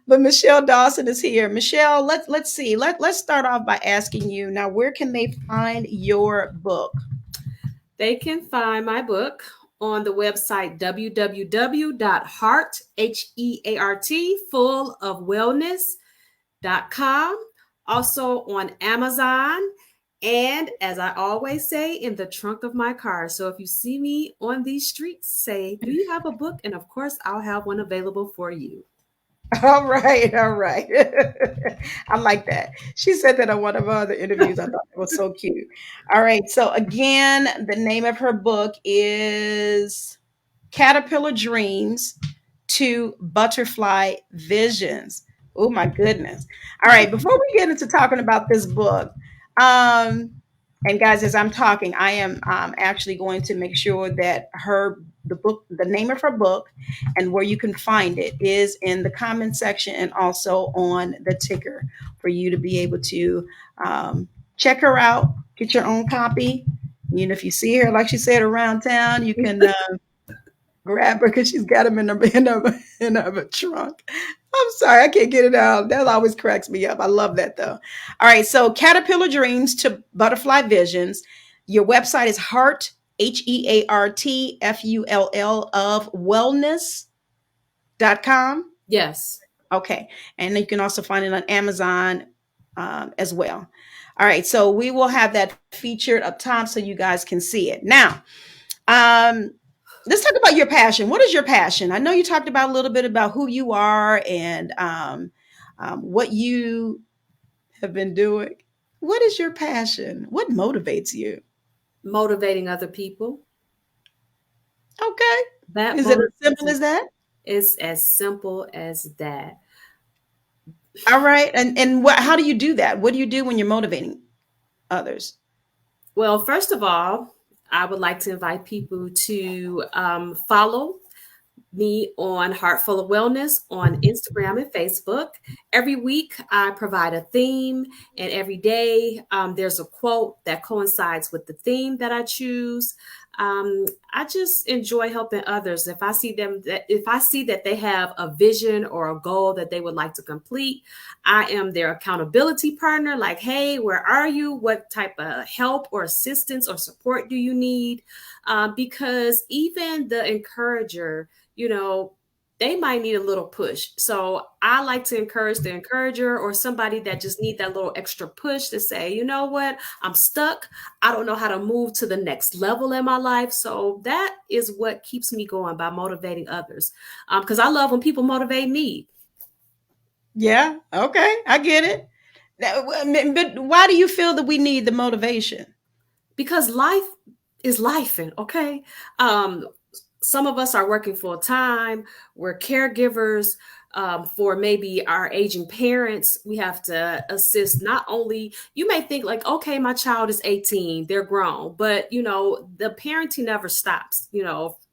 But Michelle Dawson is here. Michelle, let's see. Let's start off by asking you now, where can they find your book? They can find my book on the website www.heart, H-E-A-R-T, full of wellness.com. Also on Amazon. And as I always say, in the trunk of my car. So if you see me on these streets, say, do you have a book? And of course, I'll have one available for you. All right. I like that. She said that on one of her other interviews. I thought it was so cute. All right. So again, the name of her book is Caterpillar Dreams to Butterfly Visions. Oh my goodness. All right. Before we get into talking about this book, and guys, as I'm talking, I am actually going to make sure that the name of her book and where you can find it is in the comment section and also on the ticker for you to be able to check her out, get your own copy. You know, if you see her, like she said, around town, you can grab her because she's got them in her trunk. I'm sorry, I can't get it out. That always cracks me up. I love that though. All right, so Caterpillar Dreams to Butterfly Visions. Your website is Heart, HEARTFULL of wellness.com. Yes. Okay. And you can also find it on Amazon as well. All right. So we will have that featured up top so you guys can see it. Now, let's talk about your passion. What is your passion? I know you talked about a little bit about who you are and what you have been doing. What is your passion? What motivates you? Motivating other people. Okay. That Is it as simple as that? is as simple as that. All right. And how do you do that? What do you do when you're motivating others? Well, first of all, I would like to invite people to follow me on Heartful of Wellness on Instagram and Facebook. Every week, I provide a theme, and every day there's a quote that coincides with the theme that I choose. I just enjoy helping others. If I see that they have a vision or a goal that they would like to complete, I am their accountability partner. Like, hey, where are you? What type of help or assistance or support do you need? Because even the encourager, they might need a little push. So I like to encourage the encourager or somebody that just need that little extra push to say, you know what, I'm stuck. I don't know how to move to the next level in my life. So that is what keeps me going, by motivating others. Because I love when people motivate me. Yeah. Okay. I get it. But why do you feel that we need the motivation? Because life is lifing. Okay. Some of us are working full time. We're caregivers for maybe our aging parents. We have to assist. Not only, you may think like, okay, my child is 18, they're grown, but the parenting never stops,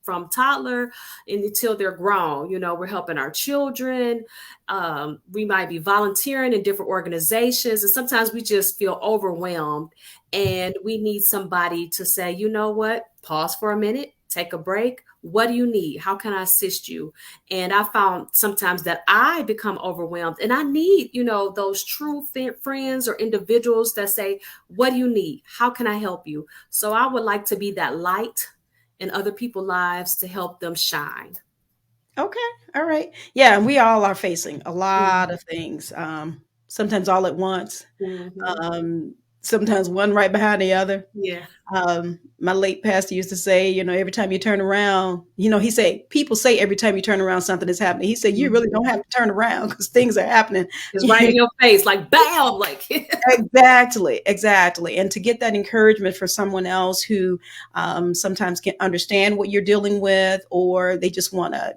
from toddler until they're grown. We're helping our children. We might be volunteering in different organizations, and sometimes we just feel overwhelmed and we need somebody to say, you know what, pause for a minute, take a break. What do you need? How can I assist you? And I found sometimes that I become overwhelmed and I need, those true friends or individuals that say, what do you need? How can I help you? So I would like to be that light in other people's lives to help them shine. Okay. All right. Yeah. And we all are facing a lot of things. Sometimes all at once. Mm-hmm. Sometimes one right behind the other. Yeah. My late pastor used to say, every time you turn around, people say every time you turn around, something is happening. He said, you really don't have to turn around because things are happening. It's right in your face, like bam, like Exactly. And to get that encouragement for someone else who sometimes can't understand what you're dealing with, or they just want to,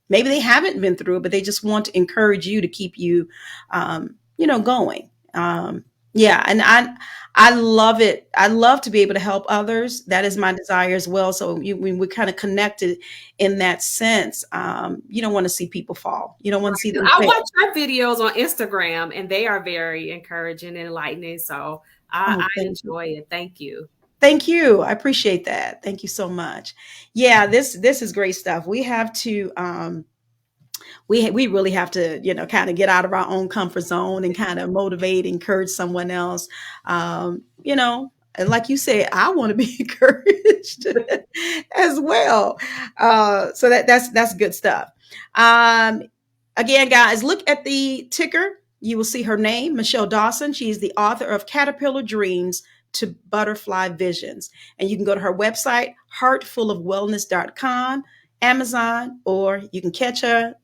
maybe they haven't been through it, but they just want to encourage you to keep you, going. Yeah. And I love it. I love to be able to help others. That is my desire as well. So when we're kind of connected in that sense, you don't want to see people fall. You don't want to see them I fail. watch your videos on Instagram and they are very encouraging and enlightening. So I enjoy it. Thank you. Thank you. I appreciate that. Thank you so much. Yeah, this is great stuff. We have to we really have to, kind of get out of our own comfort zone and kind of motivate, encourage someone else. And like you said, I want to be encouraged as well. So that's good stuff. Again, guys, look at the ticker. You will see her name, Michelle Dawson. She's the author of Caterpillar Dreams to Butterfly Visions. And you can go to her website, heartfulofwellness.com, Amazon, or you can catch her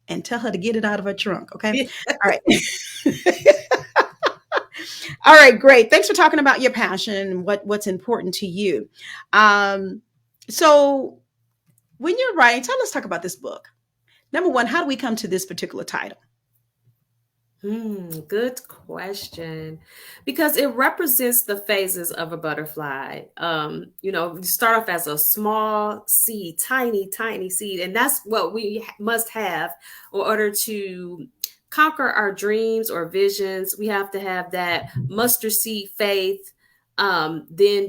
and tell her to get it out of her trunk. Okay. All right. All right. Great. Thanks for talking about your passion and what's important to you. So when you're writing, let's talk about this book. Number one, how do we come to this particular title? Good question. Because it represents the phases of a butterfly. You start off as a small seed, tiny seed, and that's what we must have in order to conquer our dreams or visions. We have to have that mustard seed faith. Then,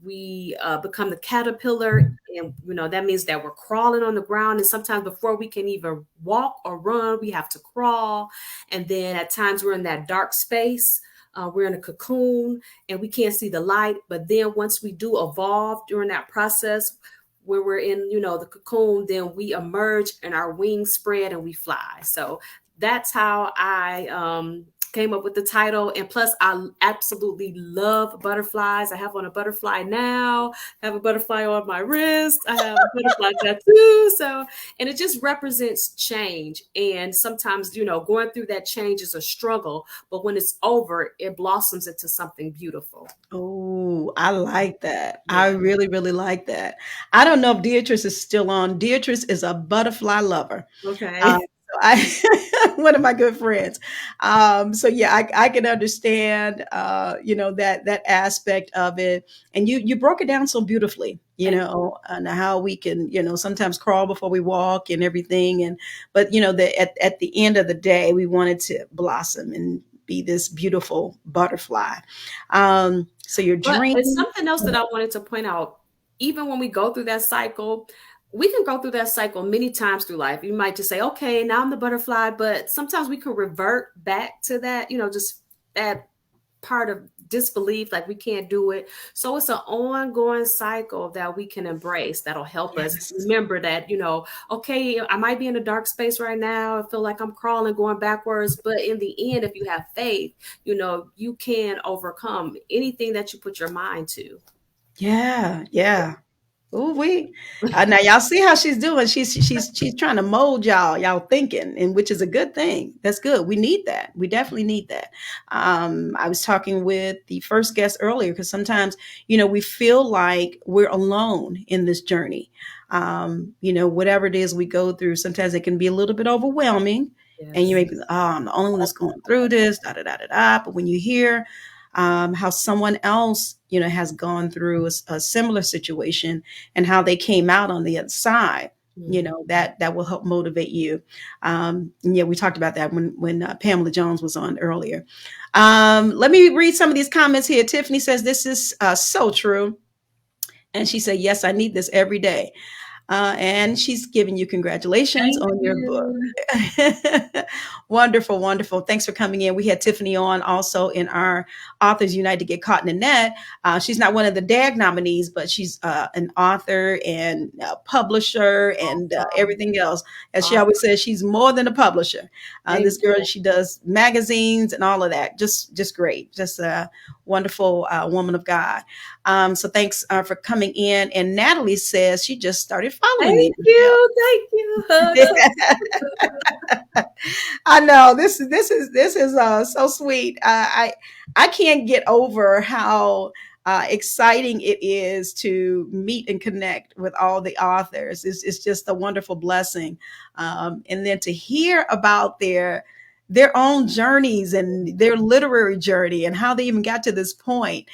we become the caterpillar, and, that means that we're crawling on the ground. And sometimes before we can even walk or run, we have to crawl. And then at times we're in that dark space. We're in a cocoon and we can't see the light. But then once we do evolve during that process, when we're in, the cocoon, then we emerge and our wings spread and we fly. So that's how I came up with the title. And plus, I absolutely love butterflies. I have on a butterfly now. I have a butterfly on my wrist. I have a butterfly tattoo. So, and it just represents change. And sometimes, going through that change is a struggle, but when it's over, it blossoms into something beautiful. Oh, I like that. Yeah. I really, really like that. I don't know if Beatrice is still on. Beatrice is a butterfly lover. Okay. So one of my good friends. So yeah, I can understand, that aspect of it. And you broke it down so beautifully, and how we can, sometimes crawl before we walk and everything. But at the end of the day, we wanted to blossom and be this beautiful butterfly. So your dream. But something else that I wanted to point out, even when we go through that cycle, we can go through that cycle many times through life. You might just say, okay, now I'm the butterfly, but sometimes we can revert back to that, just that part of disbelief, like we can't do it. So it's an ongoing cycle that we can embrace that'll help us remember that, okay, I might be in a dark space right now. I feel like I'm crawling, going backwards. But in the end, if you have faith, you can overcome anything that you put your mind to. Yeah, yeah. Ooh, now y'all see how she's doing. She's trying to mold y'all thinking, and which is a good thing. That's good. We need that. We definitely need that. I was talking with the first guest earlier because sometimes we feel like we're alone in this journey. Whatever it is we go through, sometimes it can be a little bit overwhelming, and you may be, I'm the only one that's going through this. Da da da da da. But when you hear how someone else, has gone through a similar situation and how they came out on the other side, that will help motivate you. We talked about that when Pamela Jones was on earlier. Let me read some of these comments here. Tiffany says, this is so true. And she said, yes, I need this every day. And she's giving you congratulations on your book. Wonderful, wonderful. Thanks for coming in. We had Tiffany on also in our Authors Unite to Get Caught in the Net. She's not one of the DAG nominees, but she's an author and a publisher and everything else. As she always says, she's more than a publisher. This girl, she does magazines and all of that. Just great. Just a wonderful woman of God. So thanks for coming in. And Natalie says she just started following me. Thank you. I know this is so sweet. I can't get over how exciting it is to meet and connect with all the authors. It's just a wonderful blessing, and then to hear about their own journeys and their literary journey and how they even got to this point.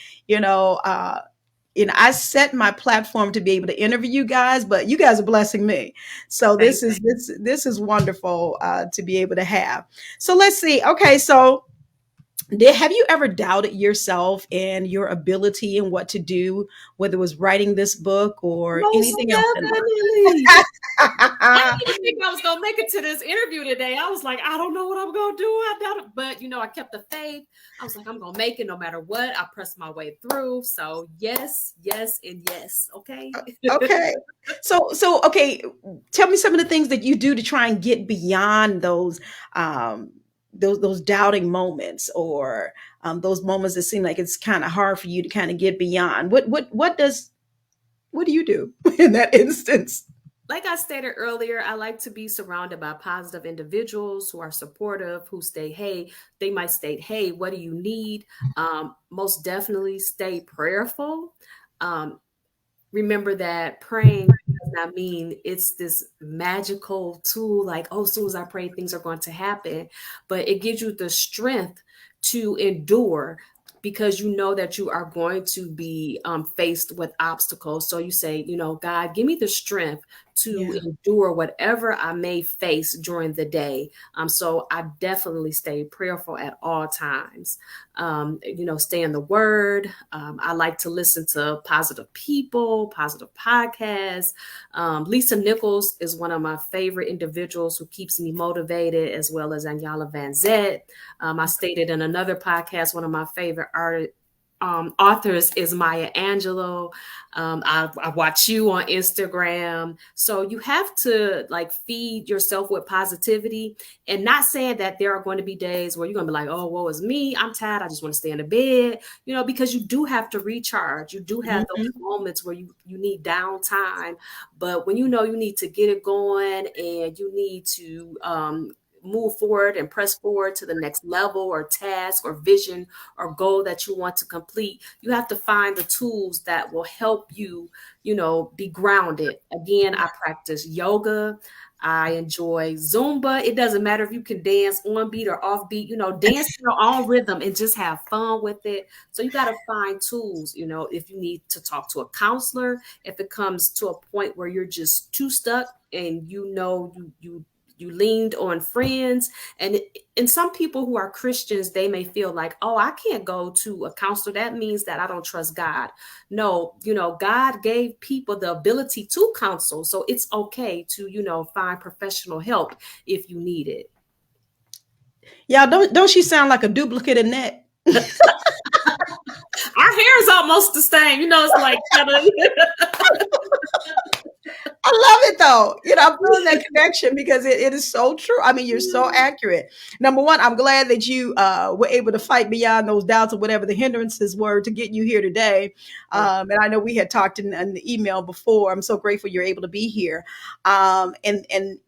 I set my platform to be able to interview you guys, but you guys are blessing me. So this is wonderful to be able to have. So let's see. Okay, so have you ever doubted yourself and your ability and what to do, whether it was writing this book or anything else? I didn't think I was going to make it to this interview today. I was like, I don't know what I'm going to do. I doubt it. But, I kept the faith. I was like, I'm going to make it no matter what. I pressed my way through. So yes, and yes. Okay. Okay. So, okay. Tell me some of the things that you do to try and get beyond those doubting moments or those moments that seem like it's kind of hard for you to kind of get beyond. What do you do in that instance? Like I stated earlier, I like to be surrounded by positive individuals who are supportive, who they might state, hey, what do you need? Most definitely stay prayerful. Remember that praying does not mean it's this magical tool, like, as soon as I pray, things are going to happen. But it gives you the strength to endure because you know that you are going to be faced with obstacles. So you say, God, give me the strength to endure whatever I may face during the day. So I definitely stay prayerful at all times. Stay in the word. I like to listen to positive people, positive podcasts. Lisa Nichols is one of my favorite individuals who keeps me motivated, as well as Anyala Van Zet. I stated in another podcast, one of my favorite authors is Maya Angelou. I watch you on Instagram. So you have to like feed yourself with positivity, and not saying that there are going to be days where you're going to be like, oh, woe is me. I'm tired. I just want to stay in the bed, because you do have to recharge. You do have those moments where you need downtime. But when you need to get it going and you need to move forward and press forward to the next level or task or vision or goal that you want to complete, you have to find the tools that will help you, be grounded. Again, I practice yoga. I enjoy Zumba. It doesn't matter if you can dance on beat or off beat, dance to your own rhythm and just have fun with it. So you got to find tools, if you need to talk to a counselor, if it comes to a point where you're just too stuck and you leaned on friends. And some people who are Christians, they may feel like, oh, I can't go to a counselor. That means that I don't trust God. No, God gave people the ability to counsel. So it's okay to, find professional help if you need it. Yeah, don't she sound like a duplicate of Annette? Our hair is almost the same. It's like I love it though. I'm feeling that connection because it is so true. I mean, you're so accurate. Number one, I'm glad that you were able to fight beyond those doubts or whatever the hindrances were to get you here today. And I know we had talked in the email before. I'm so grateful you're able to be here. And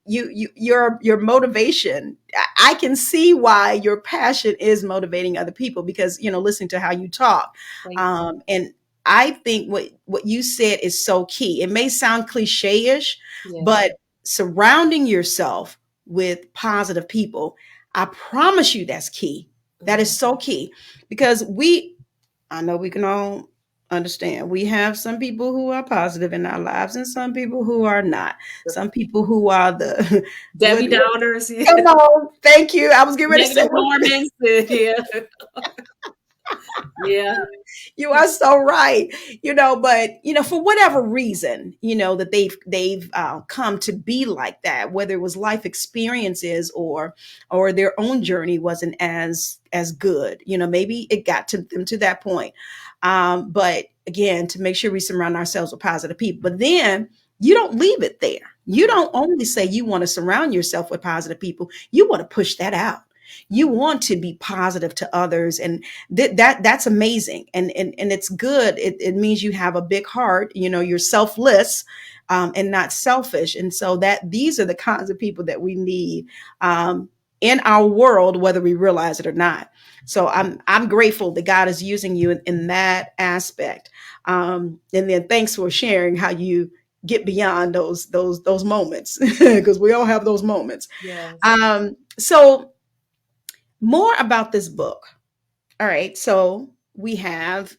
your motivation, I can see why your passion is motivating other people because, listening to how you talk. And I think what you said is so key. It may sound cliche-ish, but surrounding yourself with positive people, I promise you that's key. That is so key because I know we can all understand. We have some people who are positive in our lives and some people who are not. Some people who are the Debbie Downers. Come on, thank you. I was getting ready to say Mormons. Yeah, you are so right. But for whatever reason, that they've come to be like that, whether it was life experiences or their own journey wasn't as good. Maybe it got to them to that point. But again, to make sure we surround ourselves with positive people. But then you don't leave it there. You don't only say you want to surround yourself with positive people. You want to push that out. You want to be positive to others, and that's amazing, and it's good. It means you have a big heart. You're selfless and not selfish, and so that these are the kinds of people that we need in our world, whether we realize it or not. So I'm grateful that God is using you in that aspect, and then thanks for sharing how you get beyond those moments because we all have those moments. Yes. So. More about this book. All right. So we have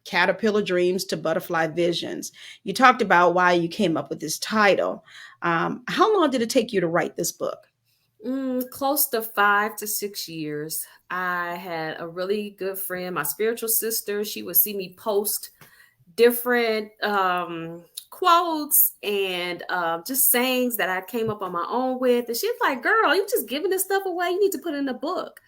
Caterpillar Dreams to Butterfly Visions. You talked about why you came up with this title. How long did it take you to write this book? Close to 5 to 6 years. I had a really good friend, my spiritual sister. She would see me post different quotes and just sayings that I came up on my own with. And she's like, girl, you just giving this stuff away. You need to put it in a book.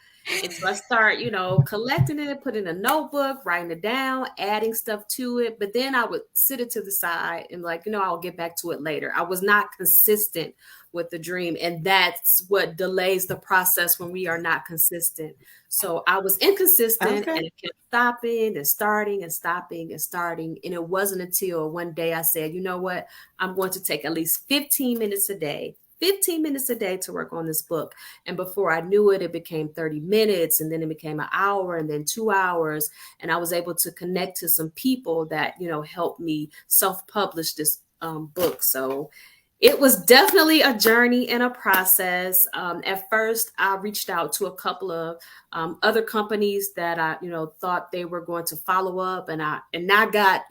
And so I start, collecting it, put it in a notebook, writing it down, adding stuff to it. But then I would sit it to the side and I'll get back to it later. I was not consistent with the dream. And that's what delays the process when we are not consistent. So I was inconsistent and it kept stopping and starting and stopping and starting. And it wasn't until one day I said, you know what, I'm going to take at least 15 minutes a day to work on this book. And before I knew it, it became 30 minutes and then it became an hour and then 2 hours. And I was able to connect to some people that, helped me self-publish this book. So it was definitely a journey and a process. At first, I reached out to a couple of other companies that I, thought they were going to follow up, and I got,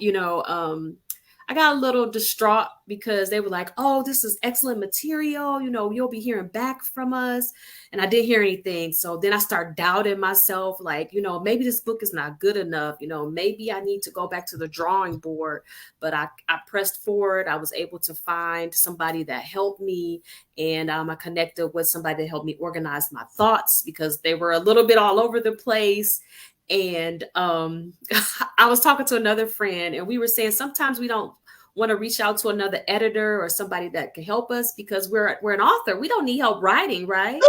I got a little distraught because they were like, oh, this is excellent material. You'll be hearing back from us. And I didn't hear anything. So then I started doubting myself, like, maybe this book is not good enough. Maybe I need to go back to the drawing board. But I pressed forward. I was able to find somebody that helped me. And I connected with somebody that helped me organize my thoughts because they were a little bit all over the place. And I was talking to another friend, and we were saying sometimes we don't want to reach out to another editor or somebody that can help us because we're an author. We don't need help writing, right?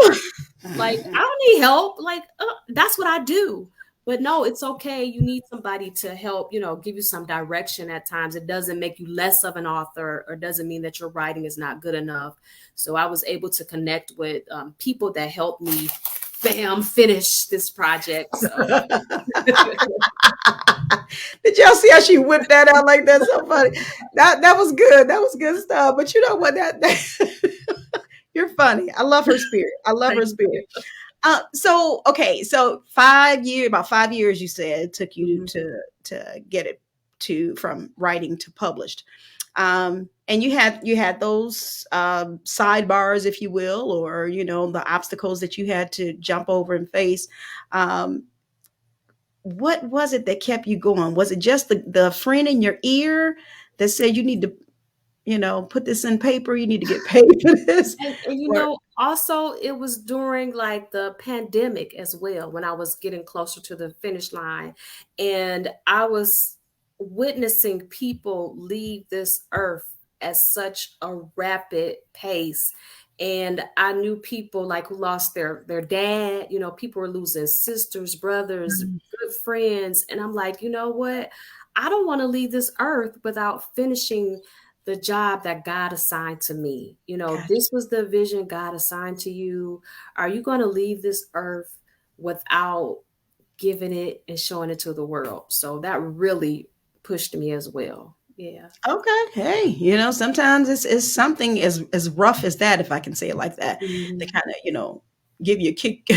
Like, I don't need help. Like, that's what I do. But no, it's okay. You need somebody to help, give you some direction at times. It doesn't make you less of an author, or doesn't mean that your writing is not good enough. So I was able to connect with people that helped me, finish this project. So. Did y'all see how she whipped that out like that? So funny. That was good. That was good stuff. But you know what? That you're funny. I love her spirit. I love her spirit. So 5 years, about 5 years, you said it took you to get it from writing to published. And you had those sidebars, if you will, or the obstacles that you had to jump over and face. What was it that kept you going? Was it just the friend in your ear that said you need to, put this in paper, you need to get paid for this? And also it was during like the pandemic as well, when I was getting closer to the finish line, and I was witnessing people leave this earth at such a rapid pace. And I knew people like who lost their dad, people were losing sisters, brothers, good friends. And I'm like, you know what? I don't want to leave this earth without finishing the job that God assigned to me. This was the vision God assigned to you. Are you going to leave this earth without giving it and showing it to the world? So that really pushed me as well. Yeah. Okay. Hey, sometimes it's something as rough as that, if I can say it like that, to kind of, give you a kick, to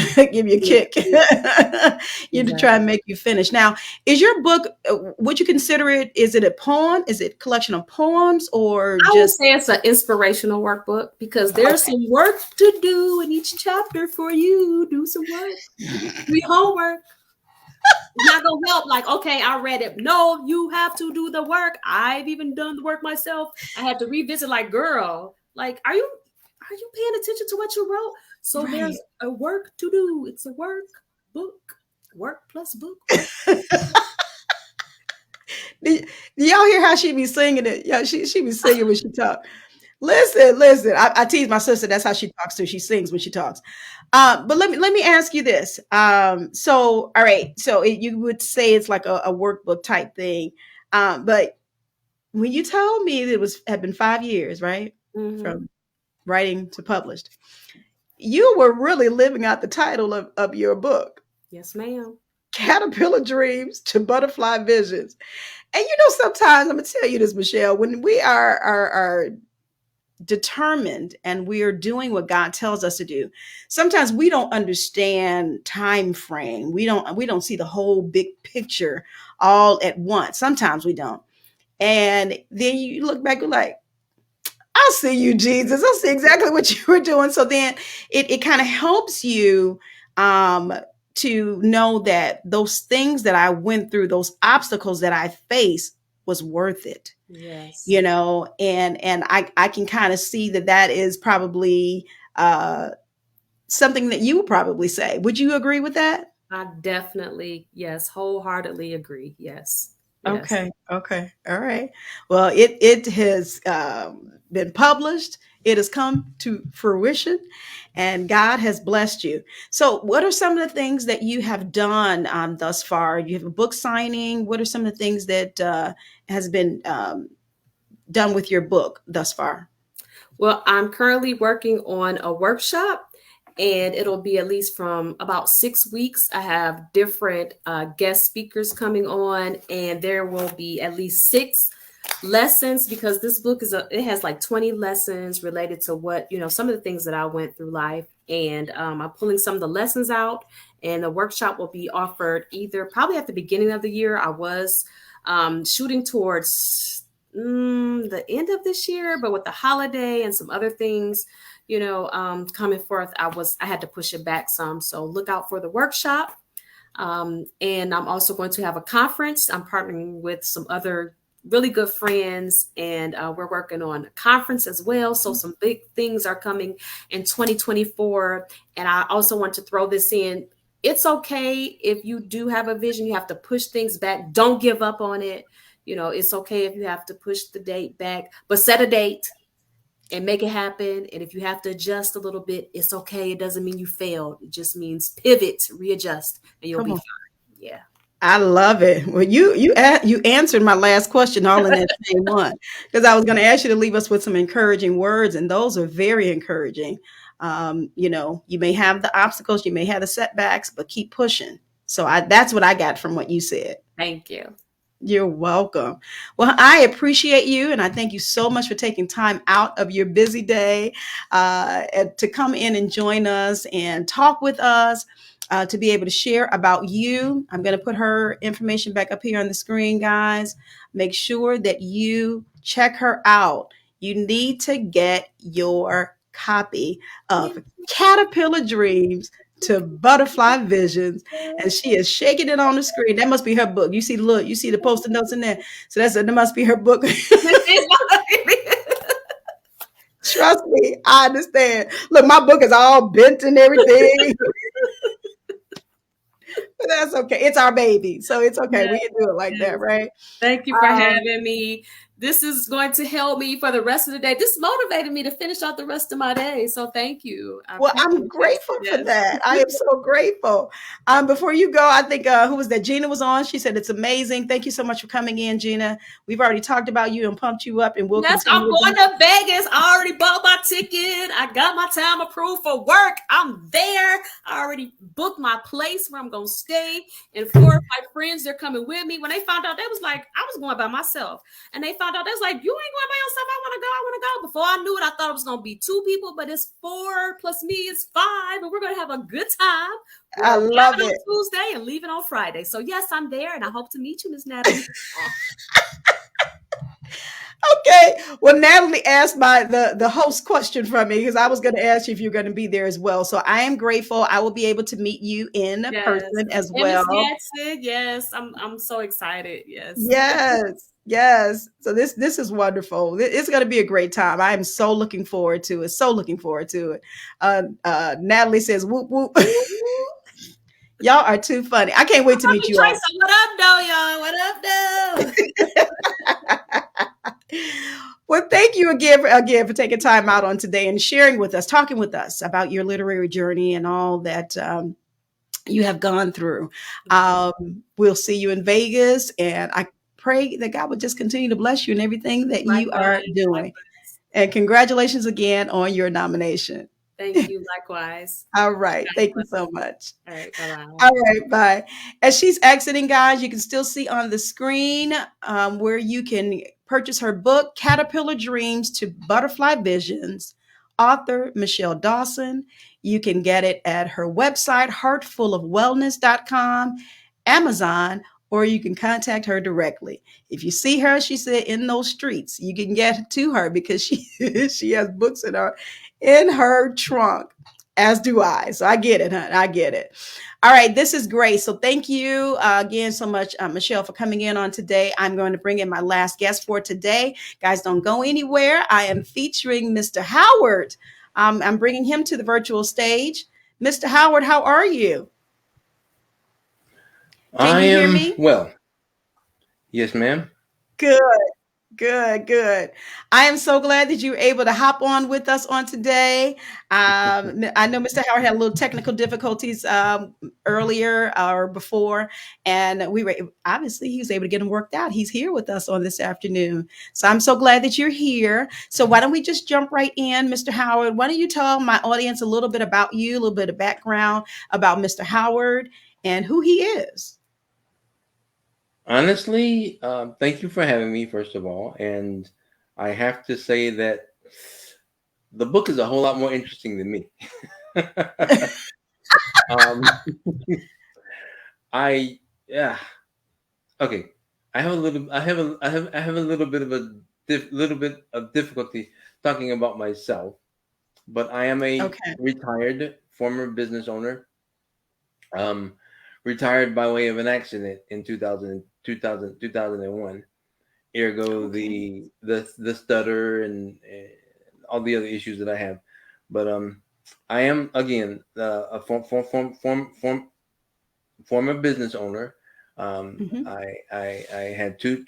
try and make you finish. Now, is your book, would you consider it, is it a poem? Is it a collection of poems, or I would say it's an inspirational workbook, because there's some work to do in each chapter for you. Do some work. Do homework. It's not gonna help. Like, okay, I read it. No, you have to do the work. I've even done the work myself. I had to revisit. Like, girl, like, are you paying attention to what you wrote? So There's a work to do. It's a work book. Work plus book. Do y'all hear how she be singing it? Yeah, she be singing when she talk. Listen. I tease my sister. That's how she talks too. She sings when she talks. But let me ask you this. So all right. So you would say it's like a workbook type thing. But when you told me that had been 5 years, right, from writing to published, you were really living out the title of your book. Yes, ma'am. Caterpillar Dreams to Butterfly Visions. And sometimes I'm gonna tell you this, Michelle, when we are determined and we are doing what God tells us to do, sometimes we don't understand time frame. We don't see the whole big picture all at once. Sometimes we don't. And then you look back and like, I see you, Jesus. I see exactly what you were doing. So then it kind of helps you to know that those things that I went through, those obstacles that I faced, was worth it. Yes. And I can kind of see that is probably something that you would probably say. Would you agree with that? I definitely, yes, wholeheartedly agree. Yes. Okay. All right. Well, it has been published. It has come to fruition, and God has blessed you. So what are some of the things that you have done thus far? You have a book signing. What are some of the things that has been done with your book thus far? Well, I'm currently working on a workshop, and it'll be at least from about 6 weeks. I have different guest speakers coming on, and there will be at least 6 lessons, because this book it has like 20 lessons related to what, some of the things that I went through life. And I'm pulling some of the lessons out, and the workshop will be offered either probably at the beginning of the year. I was shooting towards the end of this year, but with the holiday and some other things, coming forth, I had to push it back some. So look out for the workshop. And I'm also going to have a conference. I'm partnering with some other really good friends, and we're working on a conference as well. So some big things are coming in 2024. And I also want to throw this in it's okay if you do have a vision, you have to push things back. Don't give up on it. It's okay if you have to push the date back, but set a date and make it happen. And if you have to adjust a little bit, it's okay. It doesn't mean you failed. It just means pivot, readjust, and you'll be fine. Yeah. I love it. Well, you answered my last question all in that same one, because I was going to ask you to leave us with some encouraging words, and those are very encouraging. You may have the obstacles, you may have the setbacks, but keep pushing. So that's what I got from what you said. Thank you. You're welcome. Well, I appreciate you, and I thank you so much for taking time out of your busy day to come in and join us and talk with us, to be able to share about you. I'm going to put her information back up here on the screen, guys. Make sure that you check her out. You need to get your copy of Caterpillar Dreams to Butterfly Visions, and she is shaking it on the screen. That must be her book. You see the post-it notes in there. So that must be her book. Trust me, I understand. Look, my book is all bent and everything. But that's okay. It's our baby. So it's okay. Yes. We can do it like that, right? Thank you for having me. This is going to help me for the rest of the day. This motivated me to finish out the rest of my day. So thank you. I'm grateful for that. I am so grateful. Before you go, I think, who was that? Gina was on. She said, it's amazing. Thank you so much for coming in, Gina. We've already talked about you and pumped you up, and we'll continue. I'm going to Vegas. I already bought my ticket. I got my time approved for work. I'm there. I already booked my place where I'm going to stay. And 4 of my friends, they're coming with me. When they found out, they was like, I was going by myself. And they found out, they was like, you ain't going by yourself. I want to go. Before I knew it, I thought it was going to be 2 people, but it's 4 plus me is 5. And we're going to have a good time. I love it. On Tuesday and leaving on Friday. So yes, I'm there, and I hope to meet you, Miss Natalie. Okay. Well, Natalie asked the host question from me, because I was going to ask you if you're going to be there as well. So I am grateful. I will be able to meet you in person as well. Yes, I'm so excited. Yes. So this is wonderful. It's going to be a great time. I am so looking forward to it. Natalie says, whoop, whoop. Y'all are too funny. I can't wait to meet you all. What up, though, y'all? What up, though? Well, thank you again for taking time out on today and sharing with us, talking with us about your literary journey and all that you have gone through. We'll see you in Vegas, and I pray that God will just continue to bless you in everything that you are doing. And congratulations again on your nomination. Thank you. Likewise. All right. Thank you so much. All right. Bye-bye. All right. Bye. As she's exiting, guys, you can still see on the screen where you can purchase her book, Caterpillar Dreams to Butterfly Visions, author Michelle Dawson. You can get it at her website, heartfulofwellness.com, Amazon, or you can contact her directly. If you see her, she said, in those streets, you can get to her because she has books in her trunk, as do I. So I get it, honey. I get it. All right. This is great. So thank you again so much, Michelle, for coming in on today. I'm going to bring in my last guest for today. Guys, don't go anywhere. I am featuring Mr. Howard. I'm bringing him to the virtual stage. Mr. Howard, how are you? Can you hear me? Well. Yes, ma'am. Good. I am so glad that you were able to hop on with us on today. I know Mr. Howard had a little technical difficulties earlier or before, and he was able to get them worked out. He's here with us on this afternoon. So I'm so glad that you're here. So why don't we just jump right in, Mr. Howard? Why don't you tell my audience a little bit about you, a little bit of background about Mr. Howard and who he is? Honestly, thank you for having me, first of all. And I have to say that the book is a whole lot more interesting than me. Okay. I have a little bit of difficulty talking about myself, but I am a retired former business owner. Retired by way of an accident in 2001. Ergo the stutter and all the other issues that I have. But I am again a former business owner. I had two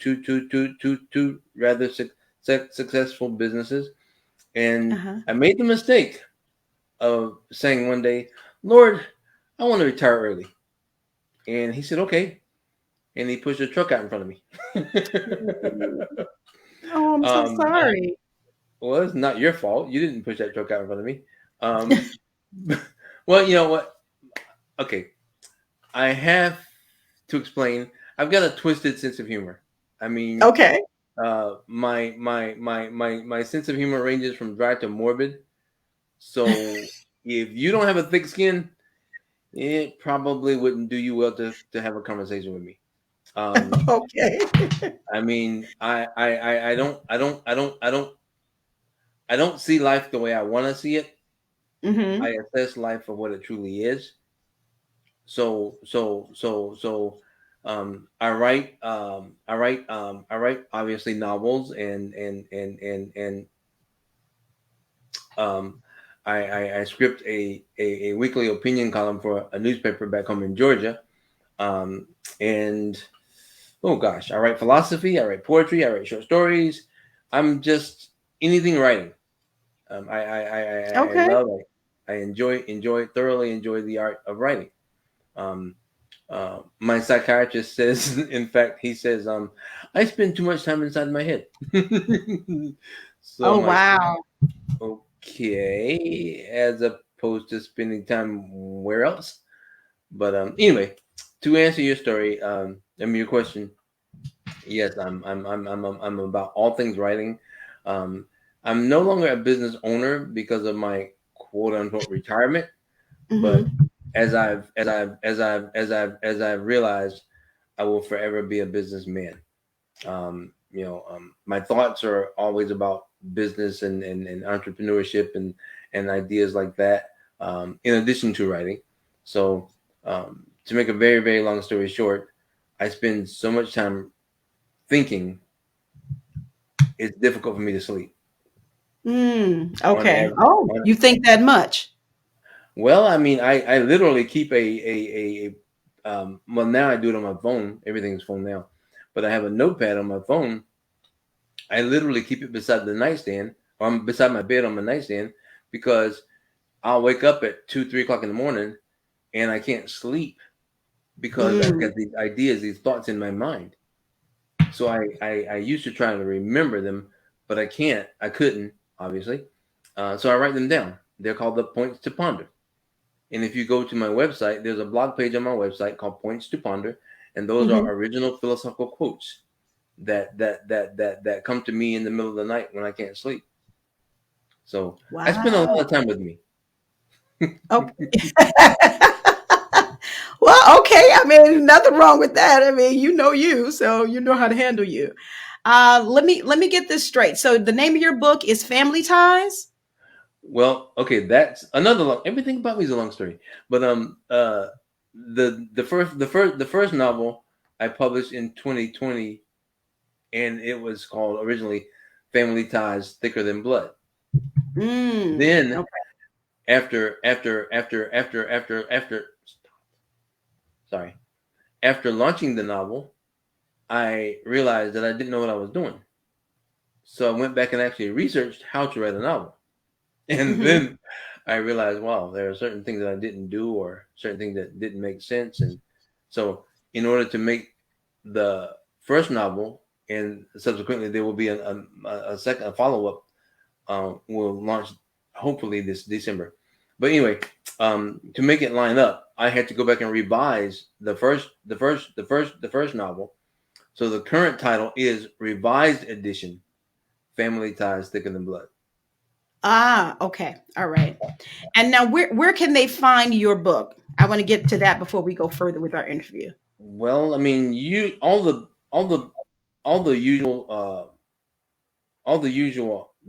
rather successful businesses, and I made the mistake of saying one day, "Lord, I want to retire early," and He said, "Okay," and He pushed a truck out in front of me. Oh, I'm so sorry. Well, it's not your fault. You didn't push that truck out in front of me. Well, you know what? Okay, I have to explain. I've got a twisted sense of humor. I mean, okay. My sense of humor ranges from dry to morbid. So if you don't have a thick skin, it probably wouldn't do you well to have a conversation with me. Okay. I mean, I don't see life the way I want to see it. I assess life for what it truly is. So I write obviously novels and I script a weekly opinion column for a newspaper back home in Georgia. And oh gosh, I write philosophy, I write poetry, I write short stories. I'm just anything writing. I love it. I thoroughly enjoy the art of writing. My psychiatrist says, in fact, he says, I spend too much time inside my head. So wow. Okay, as opposed to spending time where else? But anyway, to answer your story, your question, yes, I'm about all things writing. I'm no longer a business owner because of my quote unquote retirement, but as I've realized, I will forever be a businessman. My thoughts are always about business and entrepreneurship and ideas like that, in addition to writing. So to make a very, very long story short, I spend so much time thinking it's difficult for me to sleep. Okay. You think that much? Well, I mean, I literally keep well, now I do it on my phone. Everything's phone now. But I have a notepad on my phone. I literally keep it beside the nightstand, or beside my bed on my nightstand, because I'll wake up at 2, 3 o'clock in the morning and I can't sleep because I've got these ideas, these thoughts in my mind. So I used to try to remember them, but I couldn't, obviously. So I write them down. They're called the points to ponder. And if you go to my website, there's a blog page on my website called Points to Ponder, and those are original philosophical quotes that come to me in the middle of the night when I can't sleep. So I spend a lot of time with me. Okay. Well, okay. I mean, nothing wrong with that. I mean, you, so you know how to handle you. Let me get this straight. So the name of your book is Family Ties? Well, okay, that's another long. Everything about me is a long story, but the first novel I published in 2020, and it was called originally "Family Ties Thicker Than Blood." Then, after launching the novel, I realized that I didn't know what I was doing, so I went back and actually researched how to write a novel. And then I realized, wow, there are certain things that I didn't do or certain things that didn't make sense. And so in order to make the first novel, and subsequently there will be a second follow-up, will launch hopefully this December. But anyway, to make it line up, I had to go back and revise the first novel. So the current title is Revised Edition, Family Ties Thicker Than Blood. Okay. All right. And now where can they find your book? I want to get to that before we go further with our interview. Well, I mean, all the usual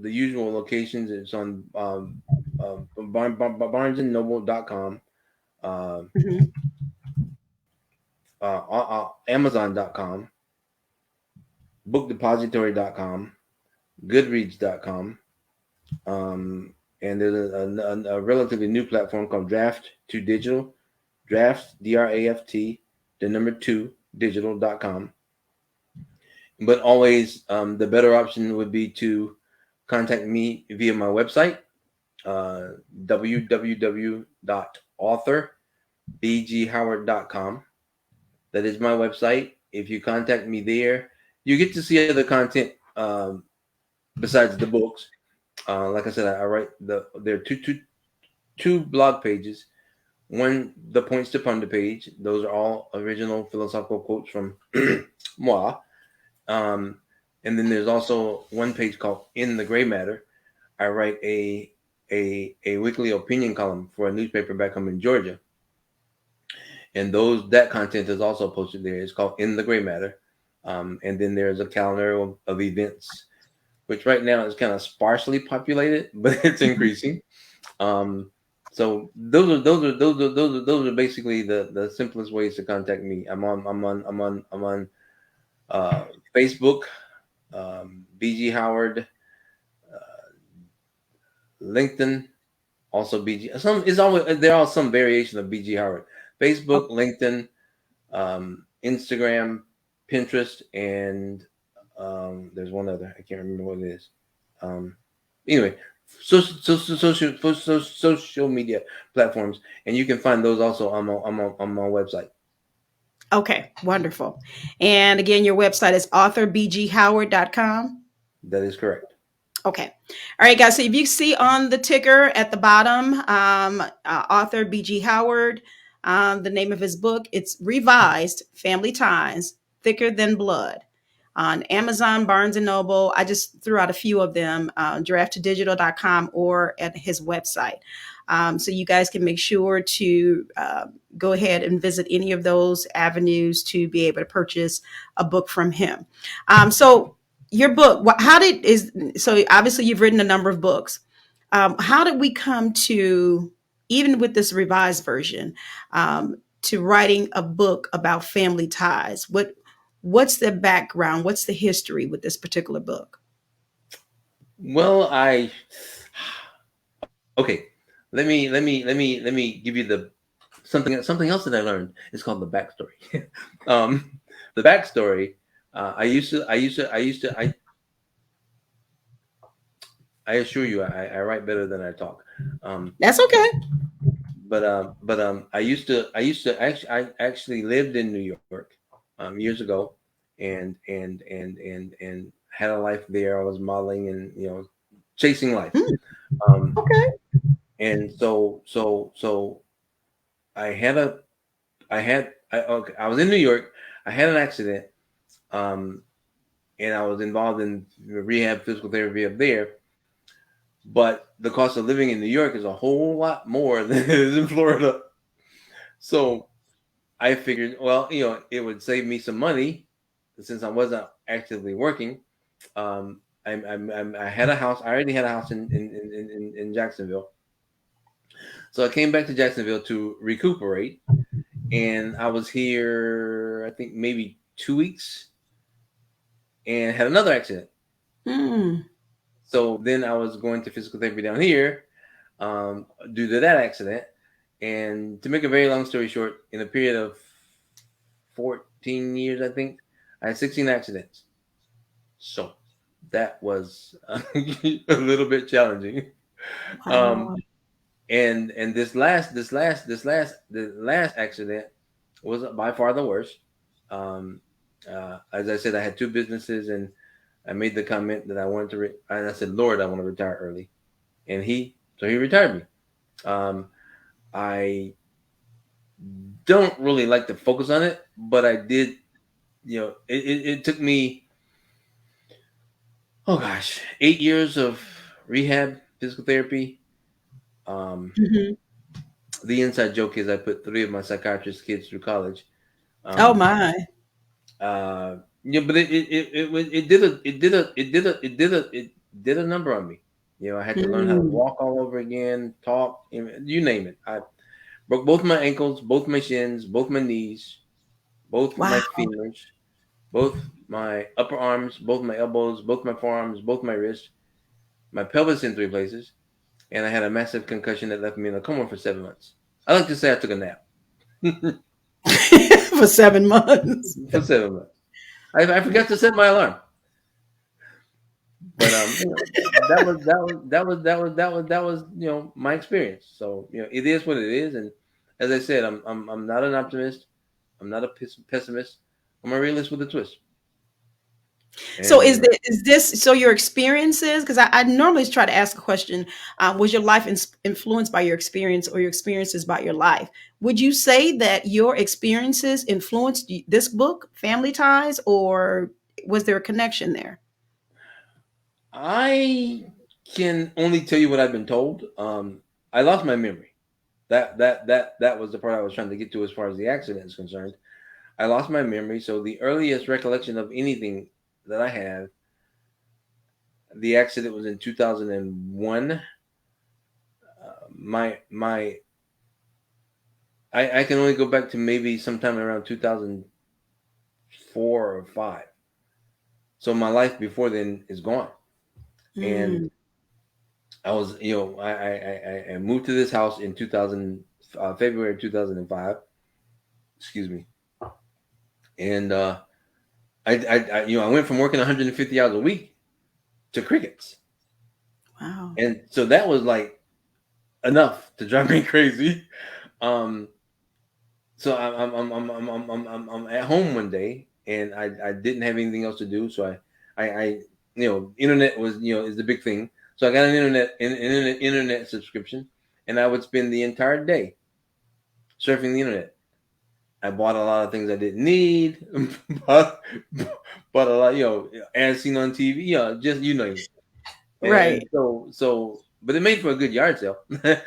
locations. It's on barnesandnoble.com, Amazon.com, bookdepository.com, goodreads.com. And there's a relatively new platform called Draft to Digital, draft, DRAFT, the number 2, digital.com. But always, the better option would be to contact me via my website, www.authorbghoward.com. That is my website. If you contact me there, you get to see other content besides the books. Like I said, I write there are two blog pages. One, the Points to Ponder page. Those are all original philosophical quotes from moi. And then there's also one page called In the Gray Matter. I write a weekly opinion column for a newspaper back home in Georgia. And that content is also posted there. It's called In the Gray Matter. And then there's a calendar of events, which right now is kind of sparsely populated, but it's increasing. So those are basically the simplest ways to contact me. I'm on Facebook, BG Howard, LinkedIn, also BG. There are some variation of BG Howard. Facebook, LinkedIn, Instagram, Pinterest, and there's one other. I can't remember what it is. Anyway, social media platforms, and you can find those also on my website. Okay, wonderful. And again, your website is authorbghoward.com. That is correct. Okay. All right, guys. So if you see on the ticker at the bottom, author B.G. Howard, the name of his book, it's Revised Family Ties, Thicker Than Blood, on Amazon, Barnes & Noble. I just threw out a few of them, draftdigital.com or at his website. So you guys can make sure to go ahead and visit any of those avenues to be able to purchase a book from him. So your book, so obviously you've written a number of books. How did we come to, even with this revised version, to writing a book about family ties? What's the background? What's the history with this particular book? Well, okay. Let me give you something else that I learned. It's called the backstory. The backstory. I assure you, I write better than I talk. That's okay. But I actually lived in New York years ago, and had a life there. I was modeling and chasing life. Okay. And so I was in New York. I had an accident, and I was involved in rehab, physical therapy up there. But the cost of living in New York is a whole lot more than it is in Florida. So I figured, well, it would save me some money since I wasn't actively working. I had a house. I already had a house in Jacksonville. So I came back to Jacksonville to recuperate, and I was here, I think maybe 2 weeks, and had another accident. So then I was going to physical therapy down here due to that accident. And to make a very long story short, in a period of 14 years, I think, I had 16 accidents. So that was a little bit challenging. Wow. And the last accident was by far the worst. As I said, I had 2 businesses, and I made the comment that I wanted to, and I said, Lord, I want to retire early. And he retired me. I don't really like to focus on it, but I did, it took me, 8 years of rehab, physical therapy. The inside joke is I put 3 of my psychiatrist kids through college. Oh my. But it did a number on me. I had to learn how to walk all over again, talk, you name it. I broke both my ankles, both my shins, both my knees, both my femurs, both my upper arms, both my elbows, both my forearms, both my wrists, my pelvis in 3 places, and I had a massive concussion that left me in a coma for 7 months. I like to say I took a nap. For 7 months. For 7 months. I forgot to set my alarm. But that was my experience. So it is what it is. And as I said, I'm not an optimist. I'm not a pessimist. I'm a realist with a twist. So is this so your experiences? Because I normally try to ask a question: was your life influenced by your experience, or your experiences by your life? Would you say that your experiences influenced this book, Family Ties, or was there a connection there? I can only tell you what I've been told. I lost my memory. That was the part I was trying to get to as far as the accident is concerned. I lost my memory, so the earliest recollection of anything that I have, the accident was in 2001. I can only go back to maybe sometime around 2004 or 5. So my life before then is gone. And I was, I moved to this house in February 2005. Excuse me. And I went from working 150 hours a week to crickets. Wow. And so that was like enough to drive me crazy. So I'm at home one day, and I didn't have anything else to do. So I internet was is the big thing. So I got an internet subscription, and I would spend the entire day surfing the internet. I bought a lot of things I didn't need, bought a lot, as seen on TV, just right. And so, but it made for a good yard sale. The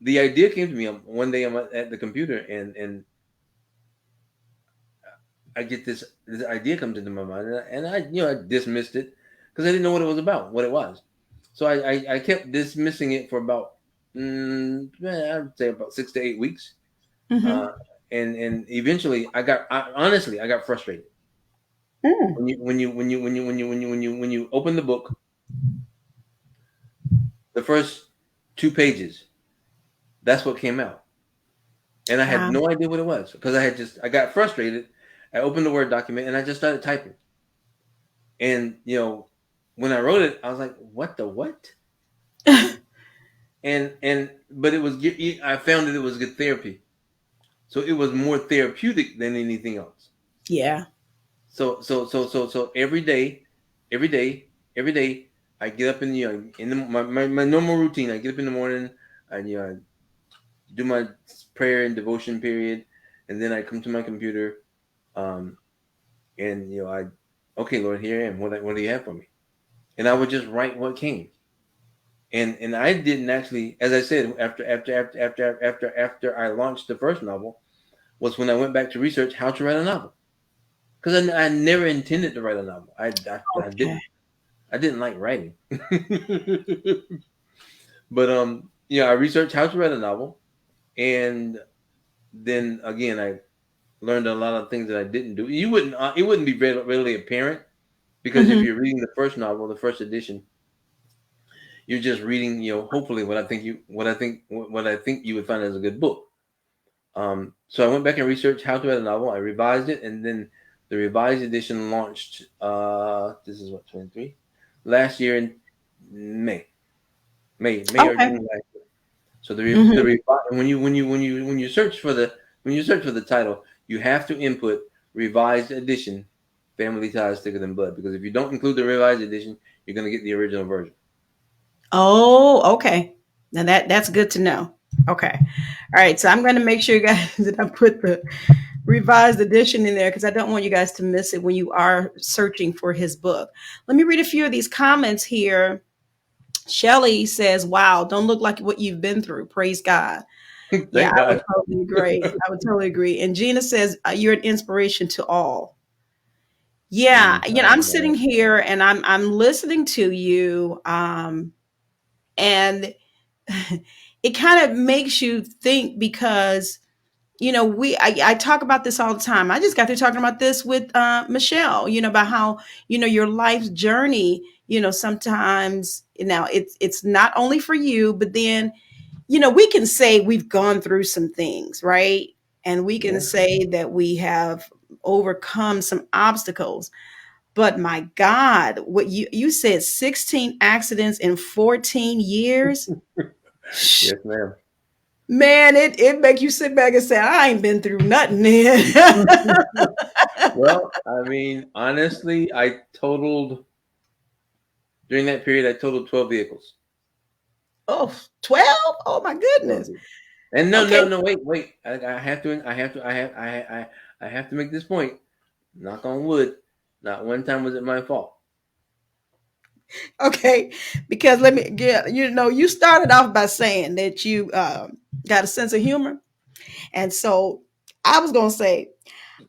idea came to me one day. I'm at the computer, and I get this idea comes into my mind, and I dismissed it because I didn't know what it was about, what it was. So I kept dismissing it for about I would say about 6 to 8 weeks, and eventually I got frustrated. When you open the book, the first 2 pages, that's what came out, and I had no idea what it was because I got frustrated. I opened the Word document and I just started typing, and when I wrote it, I was like, "What the what?" But it was, I found that it was good therapy, so it was more therapeutic than anything else. Yeah. So every day, I get up in my normal routine. I get up in the morning, and do my prayer and devotion period, and then I come to my computer, and okay, Lord, here I am. What do you have for me? And I would just write what came. And I didn't actually, as I said, after I launched the first novel, was when I went back to research how to write a novel, because I never intended to write a novel. I didn't like writing, but I researched how to write a novel, and then again I learned a lot of things that I didn't do. It wouldn't be readily apparent, because if you're reading the first novel, the first edition, you're just reading, hopefully what I think you would find as a good book. So I went back and researched how to write a novel. I revised it, and then the revised edition launched. This is what, 23 last year in May or June last year. So when you search for the title, you have to input revised edition, Family Ties Thicker Than Blood, because if you don't include the revised edition, you're going to get the original version. Oh, okay. Now that's good to know. Okay. All right. So I'm going to make sure, guys, that I put the revised edition in there, because I don't want you guys to miss it when you are searching for his book. Let me read a few of these comments here. Shelly says, "Wow, don't look like what you've been through. Praise God." Yeah, God. I would totally agree. And Gina says, "You're an inspiration to all." Yeah, I'm sitting here and I'm listening to you, and it kind of makes you think, because I talk about this all the time. I just got through talking about this with Michelle, about how your life's journey, sometimes it's not only for you, but then we can say we've gone through some things, right? And we can say that we have overcome some obstacles. But my God, what you said 16 accidents in 14 years? Yes, ma'am. Man, it make you sit back and say, I ain't been through nothing then. Well, I mean, honestly, during that period, I totaled 12 vehicles. Oh, 12? Oh my goodness. And no, wait. I have to make this point. Knock on wood. Not one time was it my fault. Okay, because let me get, you started off by saying that you got a sense of humor. And so I was going to say,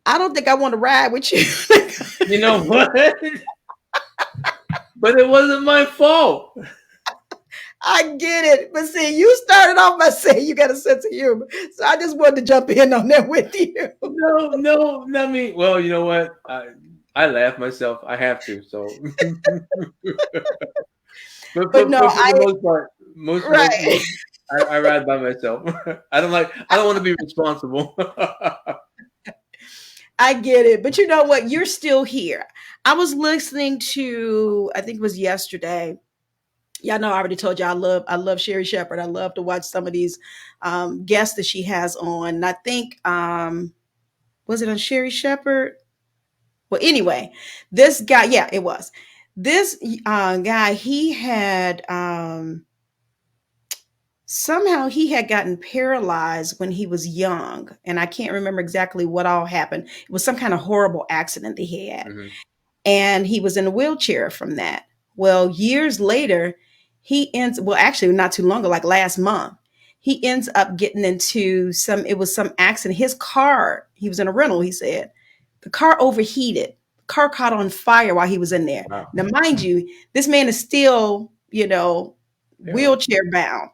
I don't think I want to ride with you. You know what? But it wasn't my fault. I get it. But see, you started off by saying you got a sense of humor. So I just wanted to jump in on that with you. No, not me. Well, you know what? I laugh myself. I have to. So, but for the most part, I ride by myself. I don't want to be responsible. I get it. But you know what? You're still here. I was listening to, I think it was yesterday. Y'all know I already told you I love Sherry Shepherd. I love to watch some of these guests that she has on. And I think was it on Sherry Shepherd? Well, anyway, this guy, yeah, it was. This guy, he had somehow he had gotten paralyzed when he was young. And I can't remember exactly what all happened. It was some kind of horrible accident that he had. Mm-hmm. And he was in a wheelchair from that. Well, years later, actually not too long ago, like last month, he ends up getting into some accident. His car, he was in a rental, he said, the car overheated. The car caught on fire while he was in there. Wow. Now, mind you, this man is still, wheelchair bound.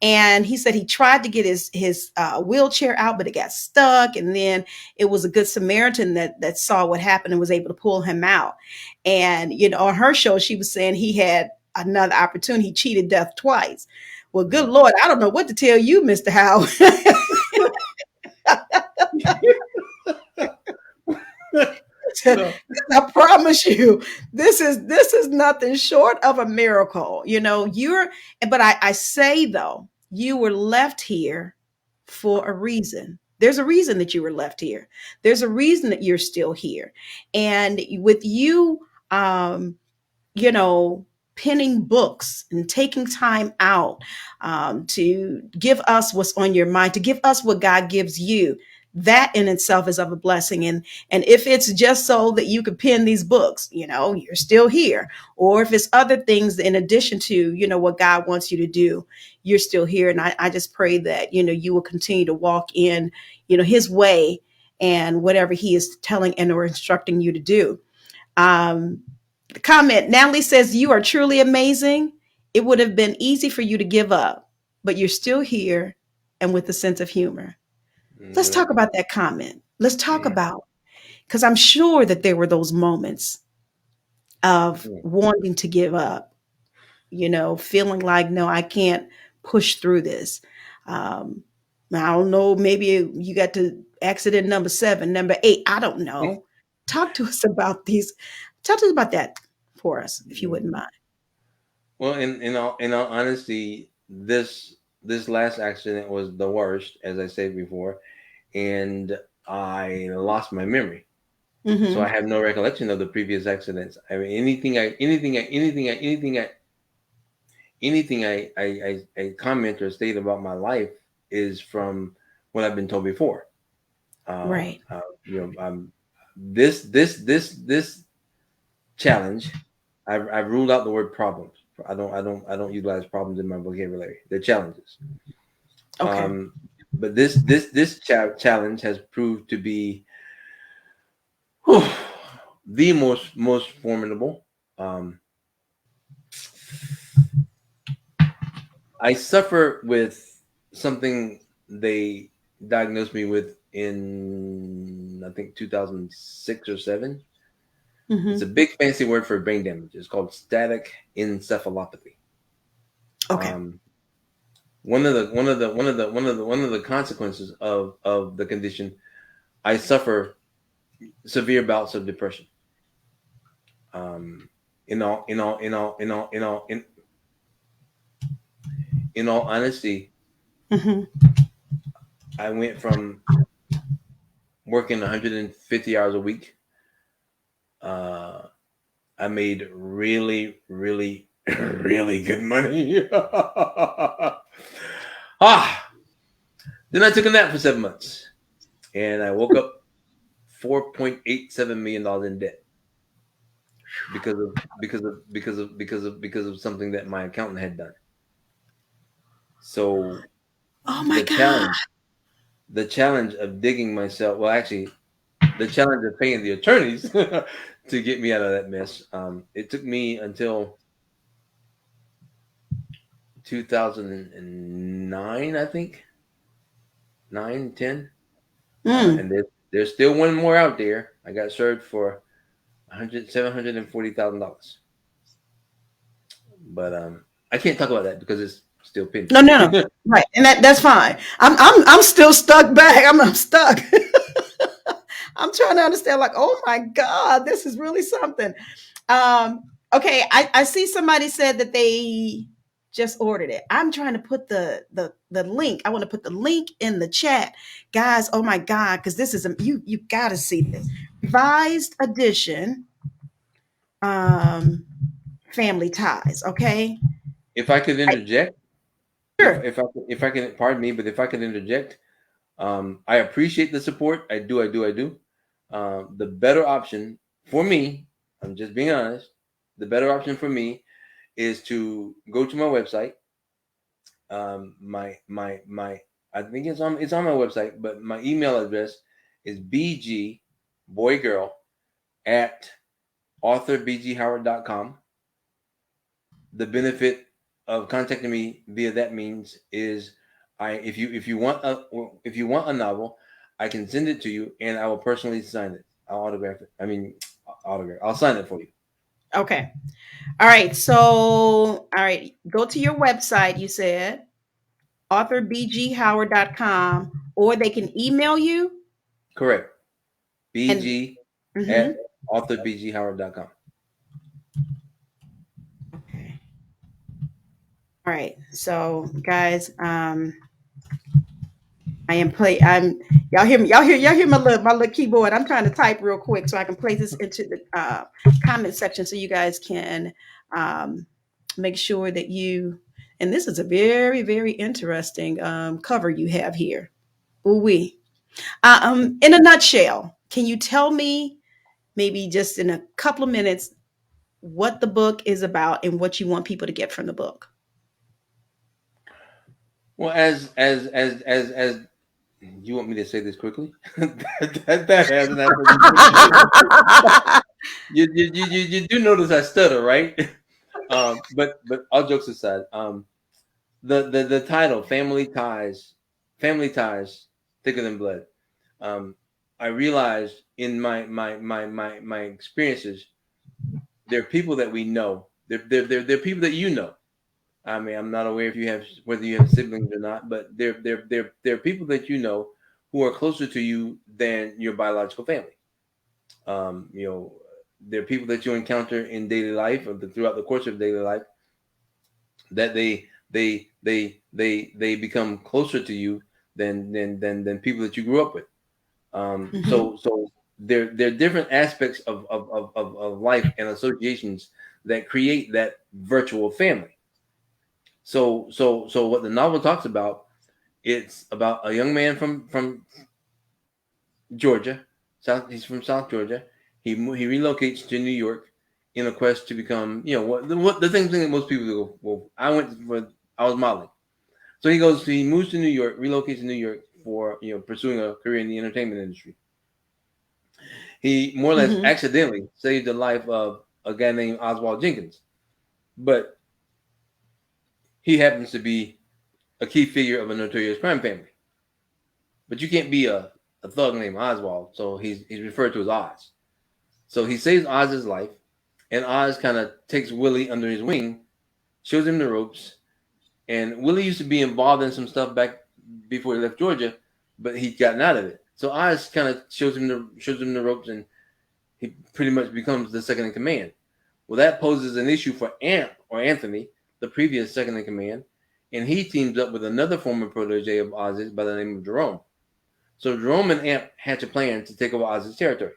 And he said he tried to get his wheelchair out, but it got stuck. And then it was a good Samaritan that saw what happened and was able to pull him out. And, on her show, she was saying he had another opportunity. He cheated death twice. Well, good Lord, I don't know what to tell you, Mr. Howard. I promise you, this is nothing short of a miracle. But I say though, you were left here for a reason. There's a reason that you were left here. There's a reason that you're still here. And with you, penning books and taking time out to give us what's on your mind, to give us what God gives you, that in itself is of a blessing. And if it's just so that you could pen these books, you're still here. Or if it's other things in addition to, what God wants you to do, you're still here. And I just pray that, you will continue to walk in, his way and whatever he is telling and or instructing you to do. The comment, Natalie says, you are truly amazing. It would have been easy for you to give up, but you're still here and with a sense of humor. Let's talk about that comment. Let's talk about, because I'm sure that there were those moments of wanting to give up, feeling like, no, I can't push through this. I don't know, maybe you got to accident number 7, number 8. I don't know. Talk to us about these. Talk to us about that for us, if you wouldn't mind. Well, in all honesty, this last accident was the worst, as I said before, and I lost my memory, so I have no recollection of the previous accidents. I mean, anything I comment or state about my life is from what I've been told before. Right. This challenge, I've ruled out the word problems. I don't utilize problems in my vocabulary. They're challenges. Okay. But this challenge has proved to be the most formidable. I suffer with something they diagnosed me with in, I think, 2006 or 7. It's a big fancy word for brain damage. It's called static encephalopathy. Okay. one of the consequences of the condition, I suffer severe bouts of depression. In all honesty, I went from working 150 hours a week. I made really, really, really good money. Then I took a nap for 7 months, and I woke up $4.87 million in debt because of something that my accountant had done. So, oh my God. The challenge of digging myself, well, actually, the challenge of paying the attorneys to get me out of that mess. It took me until 2009, I think, 9, 10. And there's still one more out there. I got served for $740,000. But I can't talk about that because it's still pending. No. Right, and that's fine. I'm still stuck back. I'm stuck. I'm trying to understand. Like, oh my God, this is really something. Okay, I see somebody said that they just ordered it. I'm trying to put the link. I want to put the link in the chat, guys. Oh my God, because this is you got to see this revised edition. Family Ties. Okay. If I could interject, sure. If I can, pardon me, but if I could interject, I appreciate the support. I do. The better option for me, I'm just being honest. The better option for me is to go to my website. My I think it's on my website, but my email address is bgboygirl@authorbghoward.com. The benefit of contacting me via that means is if you want a novel, I can send it to you and I will personally sign it. I'll autograph it. I'll sign it for you. Okay. All right. So, go to your website, you said authorbghoward.com, or they can email you. Correct. bg@authorbghoward.com. Okay. All right. So, guys, y'all hear me? Y'all hear my little keyboard. I'm trying to type real quick so I can place this into the comment section so you guys can make sure that and this is a very, very interesting cover you have here. Ooh-wee. In a nutshell, can you tell me, maybe just in a couple of minutes, what the book is about and what you want people to get from the book? Well, as you want me to say this quickly? that hasn't happened. You do notice I stutter, right? But all jokes aside, the title, Family Ties, Thicker Than Blood. I realized in my experiences, there are people that we know. They're people that you know. I mean, I'm not aware whether you have siblings or not, but there are people that you know who are closer to you than your biological family. There are people that you encounter in daily life or throughout the course of daily life that they become closer to you than people that you grew up with. So there are different aspects of life and associations that create that virtual family. So what the novel talks about, it's about a young man from Georgia. He's from South Georgia. He relocates to New York in a quest to become, what the thing that most people do. Well, I was modeling. So he moves to New York, relocates to New York for, pursuing a career in the entertainment industry. He more or less accidentally saved the life of a guy named Oswald Jenkins. But he happens to be a key figure of a notorious crime family. But you can't be a thug named Oswald, so he's referred to as Oz. So he saves Oz's life, and Oz kind of takes Willie under his wing, shows him the ropes, And Willie used to be involved in some stuff back before he left Georgia, but he'd gotten out of it. So Oz kind of shows him the ropes, and he pretty much becomes the second in command. Well, that poses an issue for Amp, or Anthony, the previous second in command, and he teams up with another former protege of Oz's by the name of Jerome. So Jerome and Amp hatch a plan to take over Oz's territory.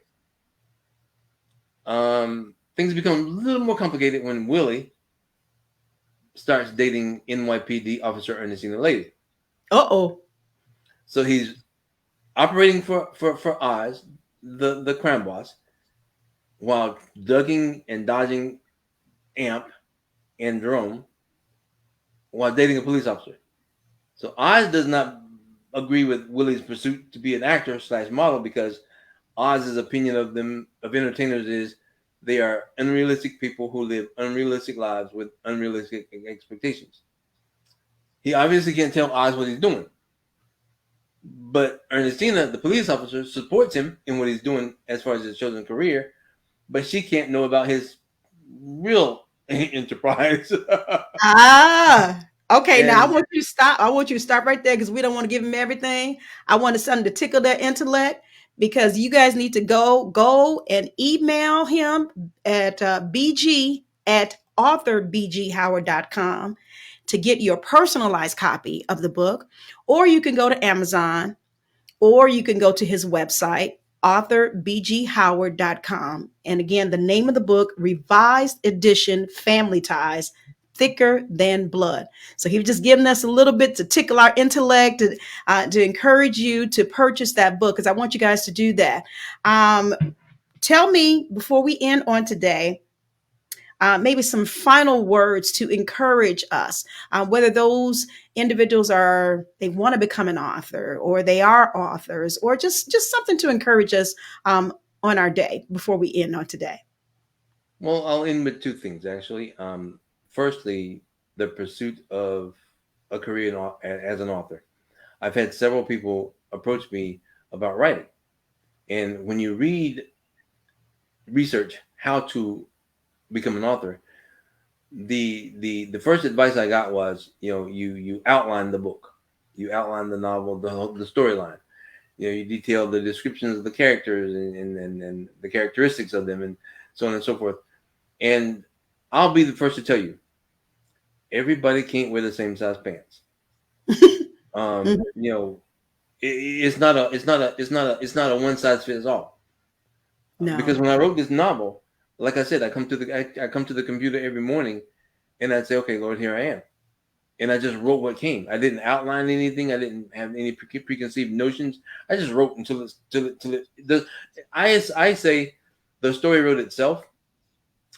Things become a little more complicated when Willie starts dating NYPD officer Ernestina Lady. Uh-oh. So he's operating for Oz, the crime boss, while ducking and dodging Amp and Jerome while dating a police officer. So Oz does not agree with Willie's pursuit to be an actor / model, because Oz's opinion of entertainers is they are unrealistic people who live unrealistic lives with unrealistic expectations. He obviously can't tell Oz what he's doing. But Ernestina, the police officer, supports him in what he's doing as far as his chosen career, but she can't know about his real enterprise. Okay. Now I want you to stop. I want you to stop right there, because we don't want to give him everything. I wanted something to tickle their intellect, because you guys need to go and email him at bg@authorBGHoward.com to get your personalized copy of the book, or you can go to Amazon, or you can go to his website, AuthorBGHoward.com. And again, the name of the book, Revised Edition, Family Ties, Thicker Than Blood. So he was just giving us a little bit to tickle our intellect, to encourage you to purchase that book, because I want you guys to do that. Tell me, before we end on today, maybe some final words to encourage us, whether those individuals they want to become an author, or they are authors, or just something to encourage us on our day before we end on today. Well, I'll end with two things, actually. Firstly, the pursuit of a career as an author. I've had several people approach me about writing. And when you research how to become an author, the first advice I got was, you outline the book, you outline the novel, the storyline. You detail the descriptions of the characters and the characteristics of them, and so on and so forth. And I'll be the first to tell you, everybody can't wear the same size pants. It's not a one size fits all. No. Because when I wrote this novel, like I said, I come to the computer every morning, and I'd say, okay, Lord, here I am. And I just wrote what came. I didn't outline anything. I didn't have any preconceived notions. I just wrote until I say the story wrote itself.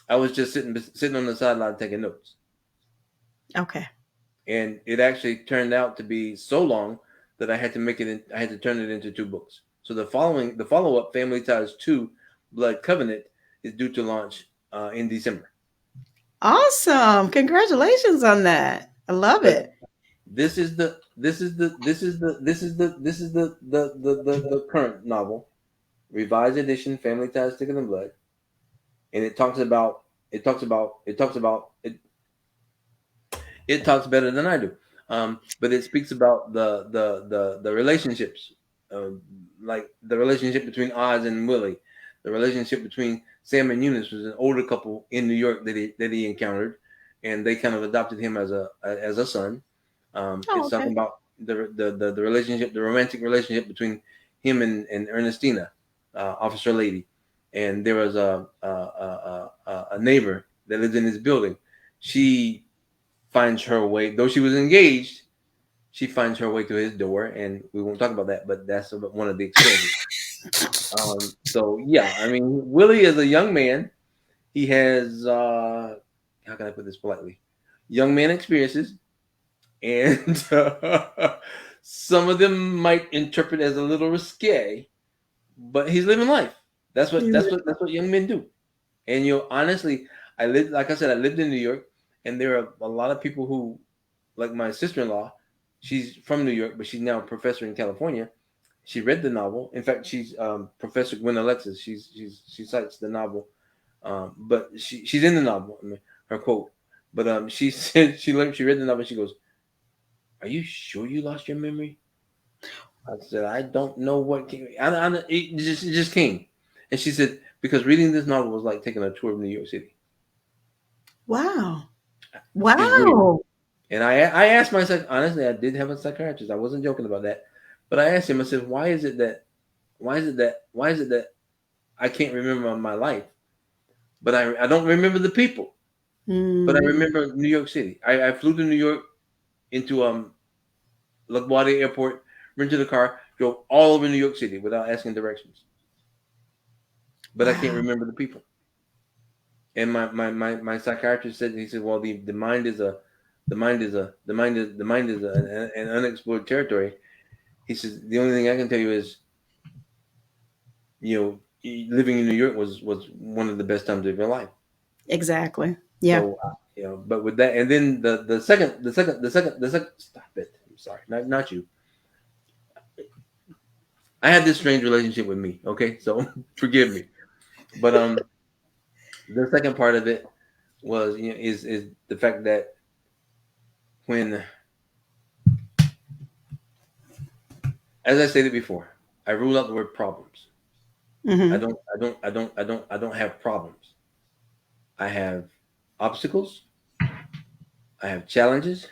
I was just sitting on the sideline taking notes. Okay. And it actually turned out to be so long that I had to turn it into 2 books. So the follow-up, Family Ties 2, Blood Covenant, is due to launch in December. Awesome. Congratulations on that. I love it. This is the current novel, Revised Edition, Family Ties, Thicker Than Blood. And it talks better than I do. But it speaks about the relationships, like the relationship between Oz and Willie, the relationship between Sam and Eunice, was an older couple in New York that he encountered, and they kind of adopted him as a son. It's talking about the relationship, the romantic relationship between him and Ernestina, Officer Lady. And there was a neighbor that lived in his building. She finds her way, though she was engaged, she finds her way to his door, and we won't talk about that, but that's one of the experiences. So yeah, I mean, Willie is a young man. He has, how can I put this politely? Young man experiences, and some of them might interpret as a little risque, but he's living life. That's what young men do. And honestly, I lived in New York, and there are a lot of people who, like my sister-in-law, she's from New York, but she's now a professor in California. She read the novel. In fact, she's Professor Gwen Alexis. She cites the novel, but she's in the novel. I mean, her quote. But she said she read the novel. She goes, "Are you sure you lost your memory?" I said, "I don't know what came. It just came." And she said, "Because reading this novel was like taking a tour of New York City." Wow. It's weird. Wow. And I asked myself, honestly, I did have a psychiatrist. I wasn't joking about that. But I asked him, I said, why is it that I can't remember my life, but I don't remember the people, but I remember New York City. I flew to New York into LaGuardia Airport, rented a car, drove all over New York City without asking directions. But I can't remember the people. And my psychiatrist said, he said, well, the mind is an unexplored territory. He says the only thing I can tell you is, living in New York was one of the best times of your life. Exactly. Yeah. So but with that, and then the second, stop it. I'm sorry, not you. I had this strange relationship with me. Okay, so forgive me. But the second part of it was is the fact that when, as I stated before, I rule out the word problems. I don't have problems. I have obstacles. I have challenges.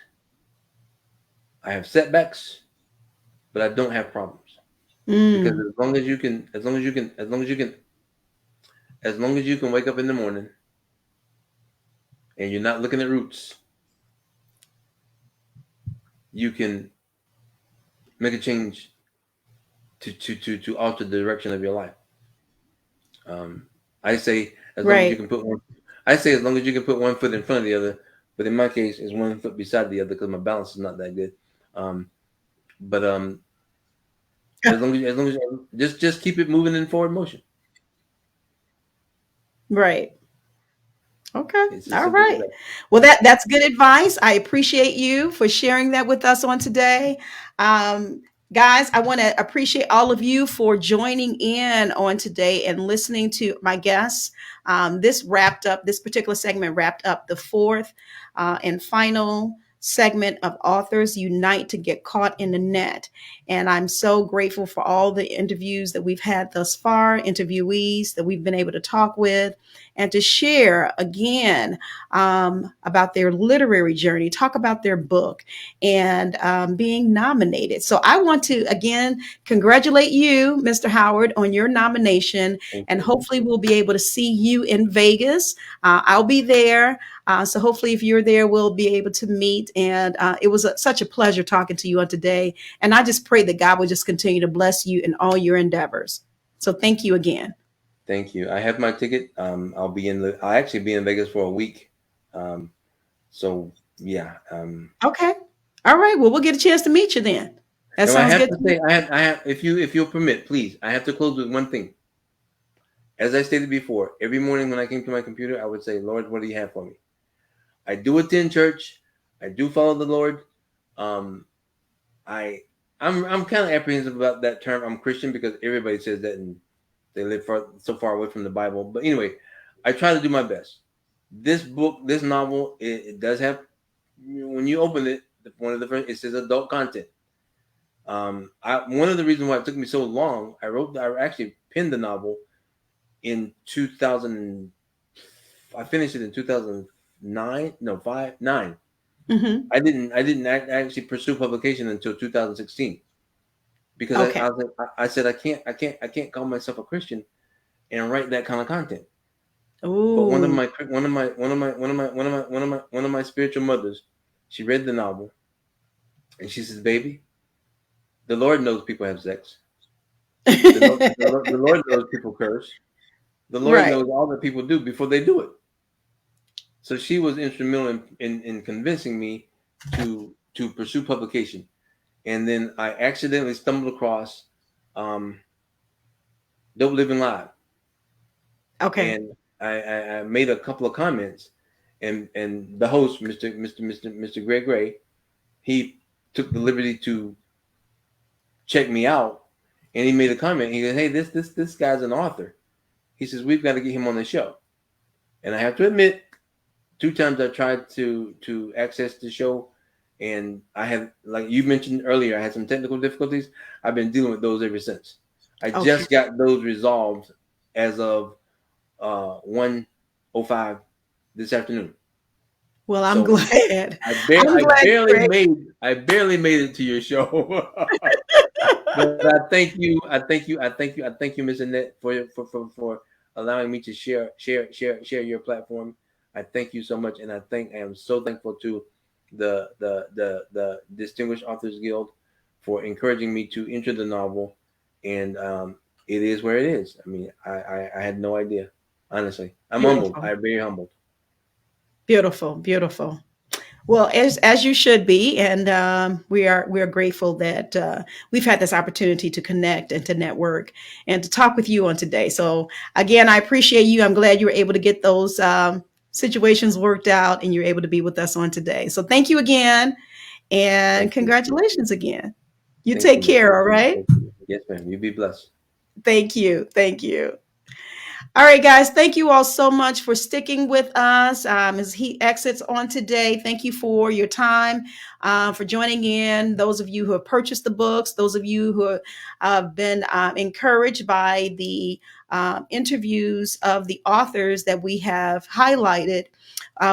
I have setbacks, but I don't have problems. Because as long as you can wake up in the morning and you're not looking at roots, you can make a change to alter the direction of your life. I say as long as you can put one. I say as long as you can put one foot in front of the other, but in my case, it's one foot beside the other because my balance is not that good. But as long as just keep it moving in forward motion. Right. Okay. All right. Well, that's good advice. I appreciate you for sharing that with us on today. Guys, I want to appreciate all of you for joining in on today and listening to my guests. This particular segment wrapped up the fourth and final segment of Authors Unite to Get Caught in the Net. And I'm so grateful for all the interviews that we've had thus far, interviewees that we've been able to talk with and to share again about their literary journey, talk about their book and being nominated. So I want to again congratulate you, Mr. Howard, on your nomination. And hopefully we'll be able to see you in Vegas. I'll be there. So hopefully if you're there, we'll be able to meet. And it was such a pleasure talking to you on today. And I just pray that God will just continue to bless you in all your endeavors. So thank you again. Thank you. I have my ticket. I'll actually be in Vegas for a week. So yeah. Okay. All right. Well, we'll get a chance to meet you then. That sounds good. I have, if you'll permit, please, I have to close with one thing. As I stated before, every morning when I came to my computer, I would say, Lord, what do you have for me? I do attend church. I do follow the Lord. I'm kind of apprehensive about that term. I'm Christian because everybody says that and they live so far away from the Bible. But anyway, I try to do my best. This novel, it does have, when you open it, one of the first, it says adult content. One of the reasons why it took me so long, I actually penned the novel in 2000. I finished it in 2009. No, 9. Mm-hmm. I didn't actually pursue publication until 2016 because I said I can't call myself a Christian and write that kind of content. Ooh. But one of my spiritual mothers, she read the novel and she says, "Baby, the Lord knows people have sex. The Lord knows people curse. The Lord knows all that people do before they do it." So she was instrumental in convincing me to pursue publication. And then I accidentally stumbled across Dope Living Live. Okay. And I made a couple of comments, and the host, Mr. Greg Gray, he took the liberty to check me out, and he made a comment. He said, "Hey, this guy's an author." He says, "We've got to get him on the show." And I have to admit, 2 times I tried to access the show, And I have, like you mentioned earlier, I had some technical difficulties. I've been dealing with those ever since. I just got those resolved as of 1:05 this afternoon. Well, I'm glad. I barely made it to your show. But I thank you, Miss Annette, for allowing me to share your platform. I thank you so much, and I am so thankful to the Distinguished Authors Guild for encouraging me to enter the novel, and it is where it is. I mean, I had no idea, honestly. I'm humbled. I'm very humbled. Beautiful, beautiful. Well, as you should be, and we are grateful that we've had this opportunity to connect and to network and to talk with you on today. So again, I appreciate you. I'm glad you were able to get those situations worked out, and you're able to be with us on today. So thank you again, and congratulations again. You take care. All right. Yes, ma'am. You be blessed. Thank you. Thank you. All right, guys, thank you all so much for sticking with us as he exits on today. Thank you for your time, for joining in. Those of you who have purchased the books, those of you who have been encouraged by the interviews of the authors that we have highlighted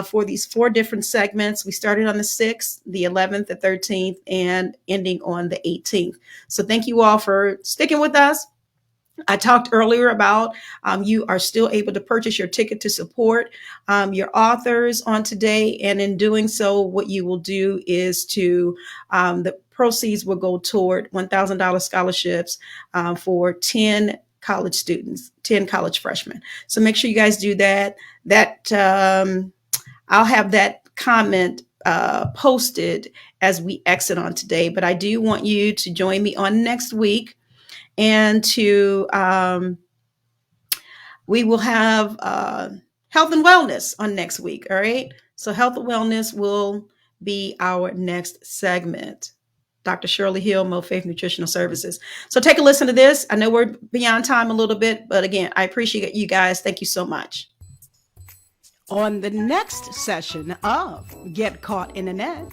for these 4 different segments. We started on the 6th, the 11th, the 13th, and ending on the 18th. So thank you all for sticking with us. I talked earlier about you are still able to purchase your ticket to support your authors on today. And in doing so, what you will do is the proceeds will go toward $1,000 scholarships for 10 college students, 10 college freshmen. So make sure you guys do that. I'll have that comment posted as we exit on today. But I do want you to join me on next week. And we will have health and wellness on next week. All right. So health and wellness will be our next segment. Dr. Shirley Hill, Mo Faith Nutritional Services. So take a listen to this. I know we're beyond time a little bit, but again, I appreciate you guys. Thank you so much. On the next session of Get Caught in the Net.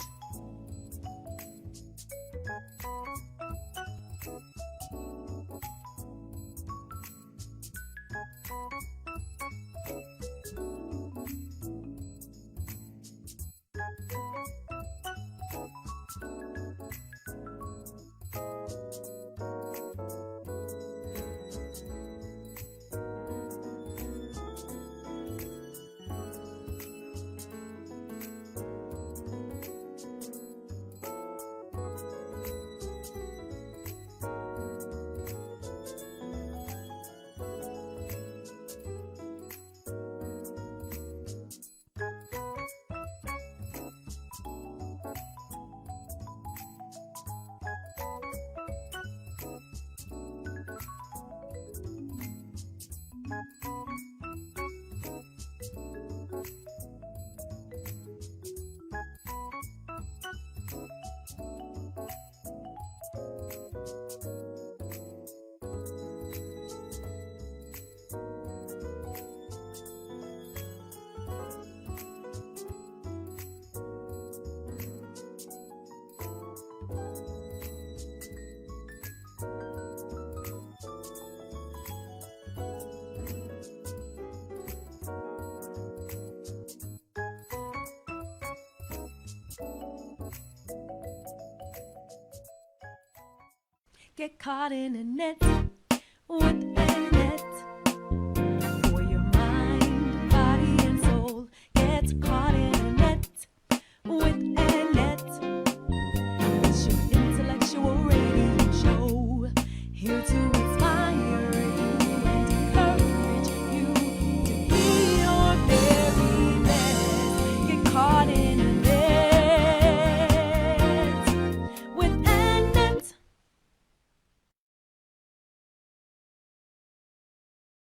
Get caught in a net with